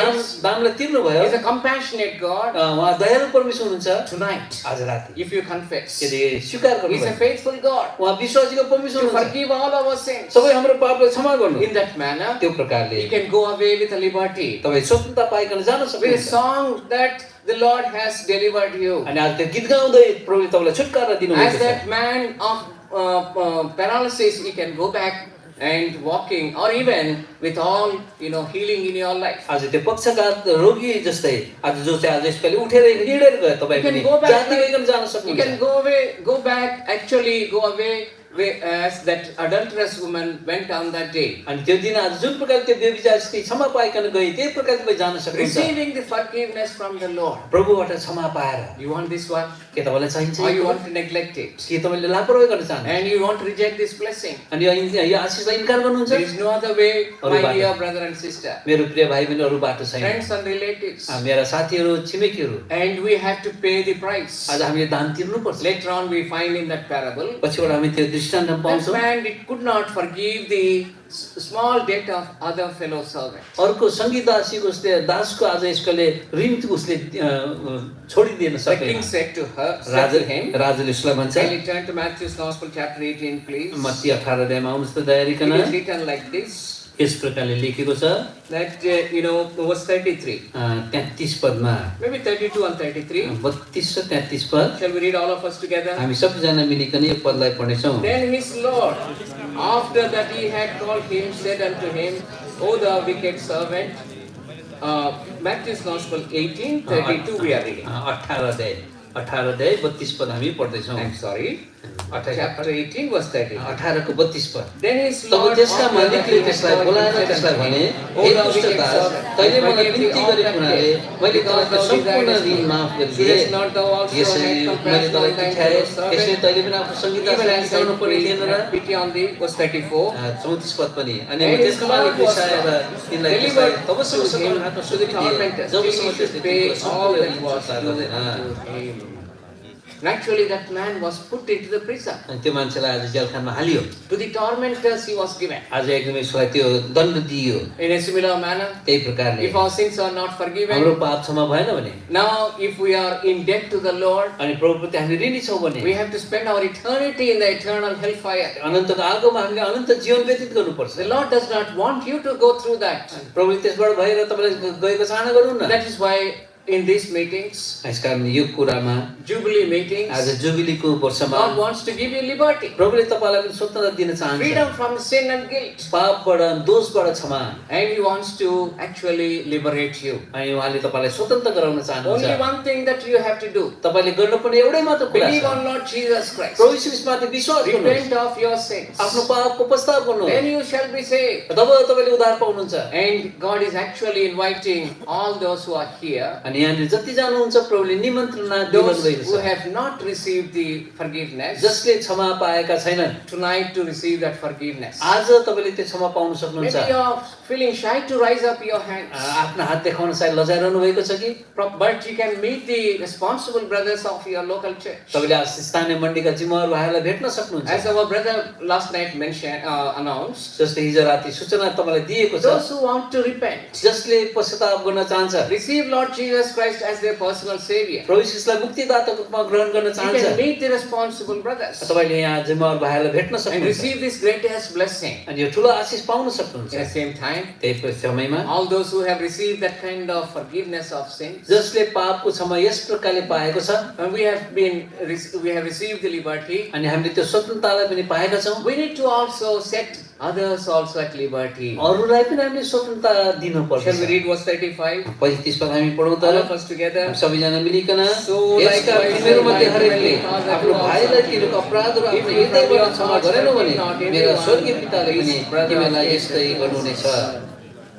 दामलाई तिर्नु भयो is a compassionate God. उहाँ दयालु परमेश्वर हुनुहुन्छ Tonight, आज राति if you confess, यदि स्वीकार He is a गर्नु faithful God उहाँ विश्वासीको परमेश्वर to हुनुहुन्छ forgive all our sins. सबै हाम्रो पापलाई क्षमा गर्नु In that manner, त्यो प्रकारले you can go away with a liberty, तपाई स्वतन्त्रता पाइकन जान with a सक्नुहुन्छ song that the Lord has delivered you. अनि आज त्यो गीत गाउँदै प्रभुले तपाईलाई छुटकारा दिनुभएको As छ that man of paralysis, he can go back and walking, or even with all healing in your life. आज त्यो पक्षघात रोगी जस्तै आज जो चाहिँ आज यसपालि उठेर हिँडेर गयो तपाई You can पनि go back जाति like- भइकन जान You सक्नुहुन्छ can go back, actually go away as that adulterous woman went on that day, अनि त्यो दिन आज जुन प्रकारले त्यो व्यभिचार स्त्री क्षमा पाइकन गए त्यही प्रकारले तपाईँ जान सक्नुहुन्छ receiving the forgiveness from the Lord. प्रभुबाट क्षमा पाएर You want this one? के तपाईँलाई चाहिन्छ Or you want to neglect it? के तपाईँले लापरवाही गर्न चाहनुहुन्छ And you want to reject this blessing? अनि यो आशिषलाई इन्कार गर्नुहुन्छ There is no other way, Aru my bato. dear brother and sister, मेरो प्रिय भाइ बहिनी अरू बाटो छैन friends and relatives. मेरा साथीहरू छिमेकीहरू And we have to pay the price. आज हामीले दान तिर्नुपर्छ Later on we find in that parable, पछिबाट हामी त्यो दृष्टान्तमा that पाउँछौँ man could not forgive the small debt of other fellow servants. अर्को सङ्गीत दासीको उसले दासको आज यसकोले ऋण उसले छोडिदिन The king सकेन said to him, राजाले उसलाई भन्छ can you turn to Matthew's Gospel chapter 18 please? Matthew 18 अध्यायमा आउनुहोस् त दयारिकन It is written like this, यस प्रकारले लेखेको छ that verse 33, 33 पदमा maybe 32 and 33. 32 र 33 पद Shall we read all of us together? हामी सबैजना मिलिकन यो पदलाई पढ्नेछौँ Then his Lord, after that he had called him, said unto him, O thou wicked servant. Matthew's Gospel 18:32 we are reading. 18 अध्याय 32 पद हामी पढ्दैछौँ I'm sorry. 18 Chapter 18 verse 32. 18 को 32 पद Then his तब Lord, त्यसका after that मालिकले he had त्यसलाई called बोलाएर him, त्यसलाई said unto भने him, O हे thou दुष्ट wicked दास servant, तैले I मलाई forgive thee बिन्ती all गरेको that हुनाले debt, मैले because तँलाई thou सम्पूर्ण desiredest ऋण me. माफ गरिदिएँ Shouldest not thou also यसरी have मैले compassion तँलाई on thine पिठाएँ fellow servant, यसले तैले पनि आफ्नो सङ्गीत even दासलाई as I बिसाउनु पर्ने थिएन र had pity on thee? Verse 34. 34 पद पनि अनि And त्यसको his मालिक Lord was बिसाएर तिनलाई delivered तबसम्म to him हातमा to the सुधिदिए tormentors, till जबसम्म he should त्यसले pay तिनको all सम्पूर्ण that ऋण was फिर्ता due गर्दैन unto him. Naturally, that man was put into the prison. अनि त्यो मान्छेलाई आज जेलखानामा हालियो To the tormentors he was given. आज एकदमै उसलाई त्यो दण्ड दिइयो In a similar manner, त्यही प्रकारले if our sins are not हाम्रो forgiven, पाप क्षमा भएन भने now if we are in debt to the Lord, अनि प्रभुप्रति हामी ऋणी छौँ भने we have to spend our eternity in the eternal hellfire. अनन्तको आगोमा हामीले अनन्त जीवन व्यतीत गर्नुपर्छ The Lord does not want you to go through that. प्रभुले त्यसबाट भएर तपाईँलाई गएको चाहना गर्नु न That is why in these meetings, यसकारण यो कुरामा Jubilee meetings, आज जुबिलीको वर्षमा God wants to give you liberty, प्रभुले तपाईँलाई पनि स्वतन्त्रता दिन चाहन्छ freedom from sin and guilt, पापबाट दोषबाट क्षमा and He wants to actually liberate you. अनि उहाँले तपाईँलाई स्वतन्त्र गराउन Only चाहनुहुन्छ one thing that you have to do: तपाईँले गर्नुपर्ने एउटै मात्र कुरा believe छ on Lord Jesus Christ, प्रभु यीशु ख्रीष्टमाथि विश्वास गर्नुहोस् repent of your sins, आफ्नो पापको प्रस्ताव गर्नुहोस् then you shall be saved. तब तपाईँले उद्धार पाउनुहुन्छ And God is actually inviting all those who are here, अनि यहाँनिर जति जानुहुन्छ प्रभुले निमन्त्रणा दिनुभएको those who छ have not received the forgiveness, जसले क्षमा पाएका छैनन् tonight to receive that forgiveness. आज तपाईँले त्यो क्षमा पाउन सक्नुहुन्छ Maybe you are feeling shy to rise up your hands, आफ्नो हात देखाउन सायद लजाइरहनु भएको छ कि but you can meet the responsible brothers of your local church. तपाईँले आज स्थानीय मण्डलीका जिम्मेवार भाइहरूलाई भेट्न As सक्नुहुन्छ our brother last night mentioned, announced, जस्तै हिजो राति सूचना तपाईँलाई दिएको छ those who want to repent, जसले पश्चाताप गर्न चाहन्छ receive Lord Jesus Christ as their personal Savior. प्रभु यीशुलाई मुक्तिदाताको रूपमा ग्रहण गर्न You चाहन्छ can meet the responsible brothers तपाईँले यहाँ जिम्मेवार भाइहरूलाई भेट्न and सक्नुहुन्छ receive this greatest blessing. अनि यो ठुलो आशिष पाउन At the सक्नुहुन्छ same time, त्यही समयमा all those who have received that kind of forgiveness of sins, जसले पापको क्षमा यस प्रकारले पाएको छ and we have received the liberty, अनि हामीले त्यो स्वतन्त्रतालाई पनि पाएका छौँ we need to also set others also at liberty. अरूलाई पनि हामीले स्वतन्त्रता दिनुपर्छ Shall we read verse 35? 35 पद हामी पढौँ त All of us together. हामी सबैजना मिलिकन So यसका likewise, तिमीहरूमध्ये my हरेकले heavenly Father, आफ्नो who भाइलाई also, तिनीहरूको अपराधहरू if आफ्नो you from हृदयबाट your क्षमा hearts गरेनौ भने forgive not मेरा everyone स्वर्गीय पिताले पनि his brother तिमीलाई or यस्तै sister गर्नुहुनेछ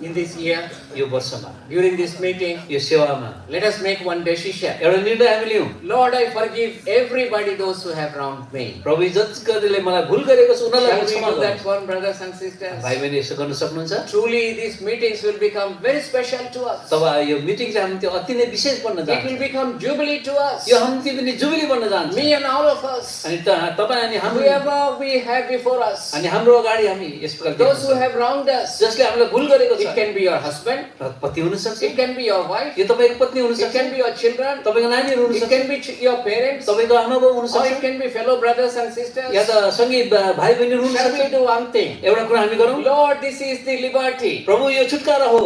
in this year, यो वर्षमा during this meeting, यो सेवामा let us make one decision. एउटा निर्णय हामी लियौँ Lord, I forgive everybody those who have wronged me. प्रभु जसले मलाई भुल गरेको छ उनीहरूलाई Shall म we क्षमा do that गर्छु one, brothers and sisters? भाइ बहिनी यसो गर्न सक्नुहुन्छ Truly, these meetings will become very special to us. तब यो मिटिङ चाहिँ हामी त्यो अति नै विशेष बन्न It जान्छ will become jubilee to us. यो हामी पनि जुबिली बन्न जान्छ Me and all of us. अनि तपाईँ अनि हाम्रो Whoever we have before us. अनि हाम्रो अगाडि हामी यस प्रकार Those who देख्न have wronged us. सक्छौँ। जसले हामीलाई भुल गरेको It छ can be your husband. पति हुन सक्छ It can be your wife. यो तपाईँको पत्नी हुन It सक्छ can be your children. तपाईँको नानीहरू हुन It सक्छ can be your parents. तपाईँको आमा बाउ हुन Or सक्छ it can be fellow brothers and sisters. या त सँगै भाइ बहिनीहरू हुन Shall we सक्छ do one thing? एउटा कुरा हामी गरौँ Lord, this is the liberty. प्रभु यो छुटकारा हो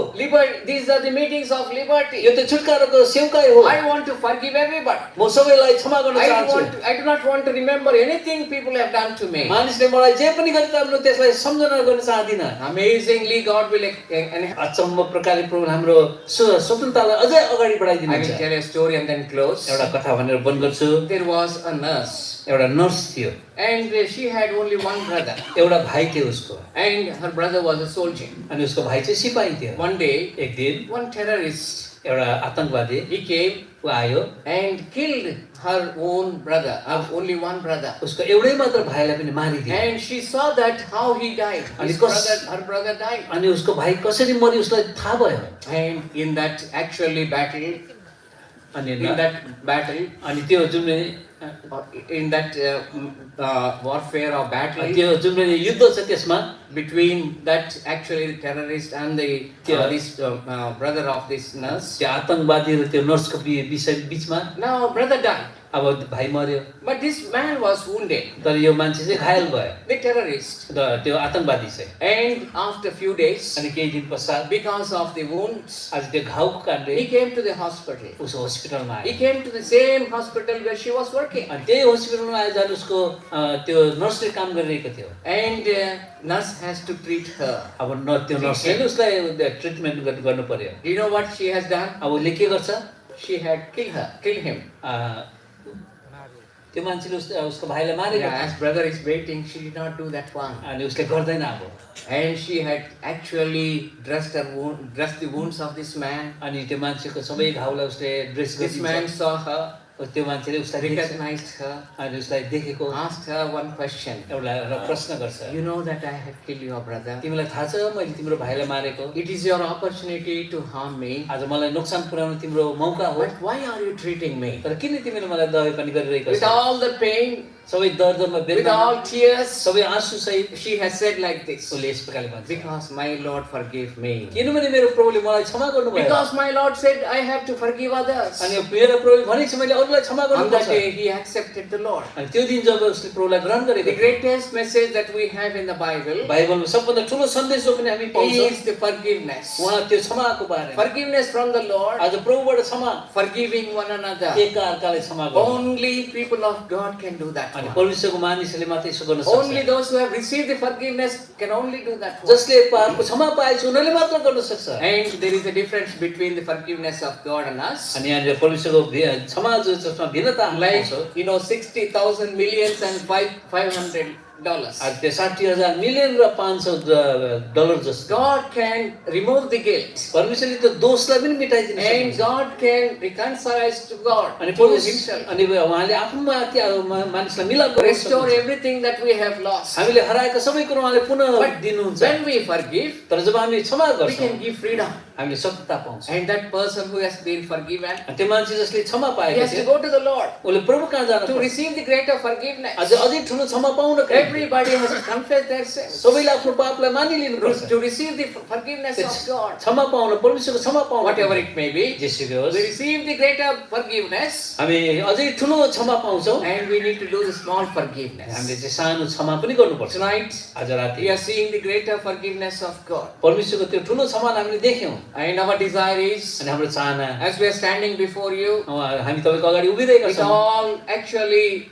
These are the meetings of liberty. यो त छुटकाराको सेवकाई हो I want to forgive everybody. म सबैलाई क्षमा गर्न चाहन्छु I do not want to remember anything people have done to me. मानिसले मलाई जे पनि गरे तापनि त्यसलाई सम्झना गर्न चाहदिन Amazingly, God will And अचम्म प्रकारले प्रभुले हाम्रो स्वतन्त्रतालाई अझै अगाडि I will बढाइदिनुहुन्छ। tell a story and then close. एउटा कथा भनेर बन्द गर्छु। There was a nurse, एउटा नर्स थियो, and she had only one brother, एउटा भाइ थियो उसको, and her brother was a soldier. अनि उसको भाइ चाहिँ सिपाही थियो। One day, एक दिन one terrorist, एउटा आतंकवादी he came ऊ आयो, and killed her own brother, only one brother. उसको एउटै मात्र भाइलाई पनि मारिदियो। And she saw that how he died. His brother, her brother died. अनि उसको भाइ कसरी मर्यो उसलाई थाहा भयो। And in that actually battle, अनि in that battle, अनि त्यो जुन in that warfare or battle त्यो जुन युद्ध छ त्यसमा between that actually terrorist and the this brother of this nurse. त्यो आतंकवादी र त्यो नर्सको विषय बीचमा Now brother died, अब भाइ मर्यो, but this man was wounded, तर यो मान्छे चाहिँ घायल भयो, the terrorist. त्यो आतंकवादी चाहिँ। And after few days, अनि केही दिन पश्चात because of the wounds, आज त्यो घाउको कारणले he came to the hospital. उस हस्पिटलमा He आयो। came to the same hospital where she was working. अनि त्यही हस्पिटलमा आयो जहाँ उसको त्यो नर्सले काम गरिरहेको थियो। And nurse has to treat her. अब त्यो नर्सले उसलाई ट्रिटमेन्ट गर्नु पर्यो। Do you know what she has done? अब उसले के गर्छ? She had killed him. त्यो मान्छेले उसको भाइलाई मारेको। Yeah, as brother is waiting, she did not do that one. अनि उसले गर्दैन अब। And she had actually dressed the wounds of this man. अनि त्यो मान्छेको सबै घाउलाई उसले dress This man saw her, त्यो मान्छेले उसलाई recognized her, अनि उसलाई देखेको asked her one question. एउटा प्रश्न गर्छ। You know that I had killed your brother. तिमीलाई थाहा छ मैले तिम्रो भाइलाई मारेको? It is your opportunity to harm me. आज मलाई नोक्सान पुर्याउनु तिम्रो मौका हो। But why are you treating me? तर किन तिमीले मलाई दबाई पनि गरिरहेको With छौ? all the pain, सबै दर्दमा with बेदना, all tears, सबै आँसु सहित she has said like this. उसले यस प्रकारले भन्छ। Because my Lord forgave me. किनभने मेरो प्रभुले मलाई क्षमा गर्नुभयो। Because my Lord said I have to forgive others. अनि मेरो प्रभुले भनेको छ मैले अरूलाई क्षमा On that गर्नुपर्छ। day he accepted the Lord. अनि त्यो दिन जब उसले प्रभुलाई ग्रहण गरेको The थियो, greatest message that we have in the Bible बाइबलमा सबभन्दा ठुलो सन्देश जो पनि हामी पाउँछौँ is the forgiveness. उहाँ त्यो क्षमाको बारेमा। Forgiveness from the Lord, आज प्रभुबाट क्षमा, forgiving one another. एकअर्कालाई क्षमा गर्नु। Only people of God can do that अनि one. परमेश्वरको मानिसहरूले मात्रै यसो गर्न Only सक्छ। those who have received the forgiveness can only do that one. जसले पापको क्षमा पाएछ उनीहरूले मात्र गर्न सक्छ। And there is a difference between the forgiveness of God and us. अनि यहाँनिर परमेश्वरको क्षमा जो जसमा भिन्नता हामी Like, पाउँछौँ। 60,000 millions and $500. आज त्यो 60,000 मिलियन र $500 जस्तो God can remove the guilt. परमेश्वरले त्यो दोषलाई पनि मिटाइदिन And सक्नुहुन्छ। God can reconcile us to God, अनि to परमेश्वर Himself. अनि उहाँले आफ्नोमा मानिसलाई मिलाप गर्न Restore सक्नुहुन्छ। everything that we have lost. हामीले हराएका सबै कुरो उहाँले पुनः But दिनुहुन्छ। when we forgive, तर जब हामी क्षमा we गर्छौँ can give freedom. हामीले स्वतन्त्रता पाउँछौँ। And that person who has been forgiven, अनि त्यो मान्छे जसले क्षमा he पाएको has to थियो go to the Lord उसले प्रभु कहाँ जानु to पर्छ? receive the greater forgiveness. अझै ठुलो क्षमा पाउनको लागि Everybody has to confess their sins. सबैले आफ्नो पापलाई मानिलिनु पर्छ। To receive the forgiveness of God, क्षमा पाउन परमेश्वरको क्षमा पाउन whatever it may be, जेसुकै होस् we receive the greater forgiveness, हामी अझै ठुलो क्षमा पाउँछौँ। and we need to do the small forgiveness. हामीले चाहिँ सानो क्षमा पनि गर्नुपर्छ। Tonight, आज राति we are seeing the greater forgiveness of God. परमेश्वरको त्यो ठुलो क्षमालाई हामीले देख्यौँ। And our desire is, अनि हाम्रो चाहना as we are standing before you, हामी तपाईँको अगाडि उभिरहेका it's छौँ all actually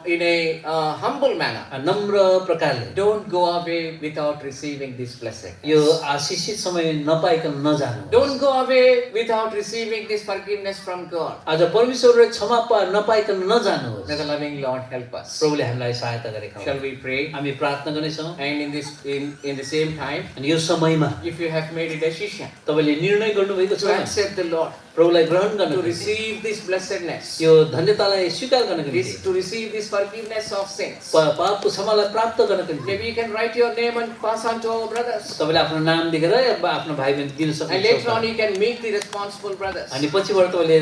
in a humble manner. नम्र प्रकारले। Don't go away without receiving this blessing. यो आशिषित समय नपाइकन नजानु। Don't go away without receiving this forgiveness from God. आज परमेश्वरले क्षमा नपाइकन नजानुहोस्। May the loving Lord help us. प्रभुले हामीलाई सहायता गरेका Shall हुन्। we pray? हामी प्रार्थना गर्नेछौँ। And in the same time, अनि यो समयमा if you have made a decision तपाईँले निर्णय गर्नुभएको छ to accept the Lord, प्रभुलाई ग्रहण to गर्नको निम्ति, receive this blessedness, यो धन्यतालाई स्वीकार गर्नको निम्ति, to receive this forgiveness of sins, पापको क्षमालाई प्राप्त गर्नको निम्ति maybe you can write your name and pass on to our brothers. तपाईँले आफ्नो नाम लेखेर आफ्नो भाइ बहिनी दिन And later on सक्नुहुन्छ। you can meet the responsible brothers. अनि पछिबाट तपाईँले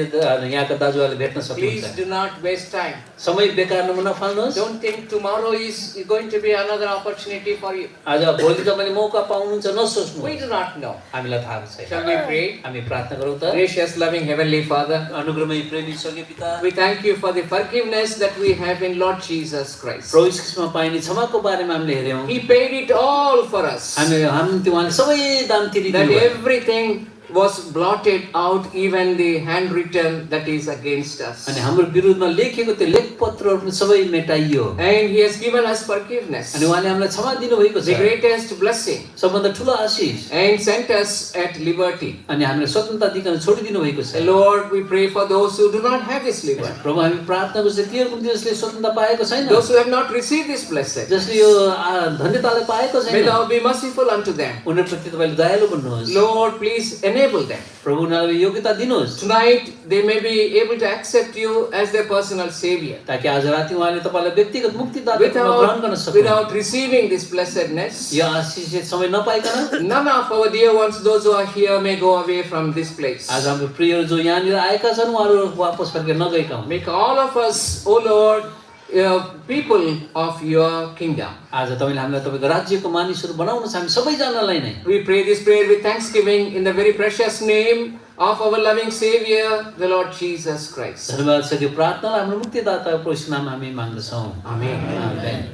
यहाँका दाजुभाइले भेट्न Please सक्नुहुन्छ। do not waste time. समय बेकार नफाल्नुहोस्। Don't think tomorrow is going to be another opportunity for you. आज भोलि तपाईँले मौका पाउनुहुन्छ नसोच्नु। We do not know. हामीलाई थाहा छैन। Shall we pray? हामी प्रार्थना गरौँ त। Gracious, loving Heavenly Father, अनुग्रहमयी प्रेमी स्वर्गीय पिता, we thank you for the forgiveness that we have in Lord Jesus Christ. प्रभु यीशु ख्रीष्टमा पाइने क्षमाको बारेमा हामीले हेर्यौँ। He paid it all for us. हामी उहाँले सबै दाम That तिरिदिनु भयो। everything was blotted out, even the handwritten that is against us. अनि हाम्रो विरुद्धमा लेखेको त्यो पत्रहरू पनि सबै मेटाइयो And He has given us forgiveness, अनि उहाँले हामीलाई क्षमा दिनुभएको the छ greatest blessing, सबभन्दा ठुलो आशिष and sent us at liberty. अनि हामीलाई स्वतन्त्रता दिइकन छोडिदिनु भएको छ Lord, we pray for those who do not have this liberty, प्रभु हामी प्रार्थना गर्छौँ तीहरूको निम्ति जसले स्वतन्त्रता पाएको छैन those who have not received this blessing. जसले यो धन्यतालाई पाएको May छैन Thou be merciful unto them. उनीहरूप्रति तपाईँले दयालु बन्नुहोस् Lord, please enable them. प्रभु उनीहरूलाई योग्यता दिनुहोस् Tonight, they may be able to accept You as their personal Savior. ताकि आज राति उहाँले तपाईँलाई व्यक्तिगत मुक्तिदाताको रूपमा ग्रहण गर्न सक्नु Without receiving this blessedness, यो आशिषित समय नपाइकन none of our dear ones, those who are here, may go away from this place. आज हाम्रो प्रियहरू जो यहाँनिर आएका छन् उहाँहरू वापस फर्केर नगएका हुन् Make all of us, O Lord, people of Your kingdom. आज तपाईँले हामीलाई तपाईँको राज्यको मानिसहरू बनाउनुहोस् हामी सबैजनालाई नै We pray this prayer with thanksgiving in the very precious name of our loving Savior, the Lord Jesus Christ. धन्यवाद छ त्यो प्रार्थनालाई हाम्रो मुक्तिदाता प्रभुको नाममा हामी माग्दछौँ Amen. आमेन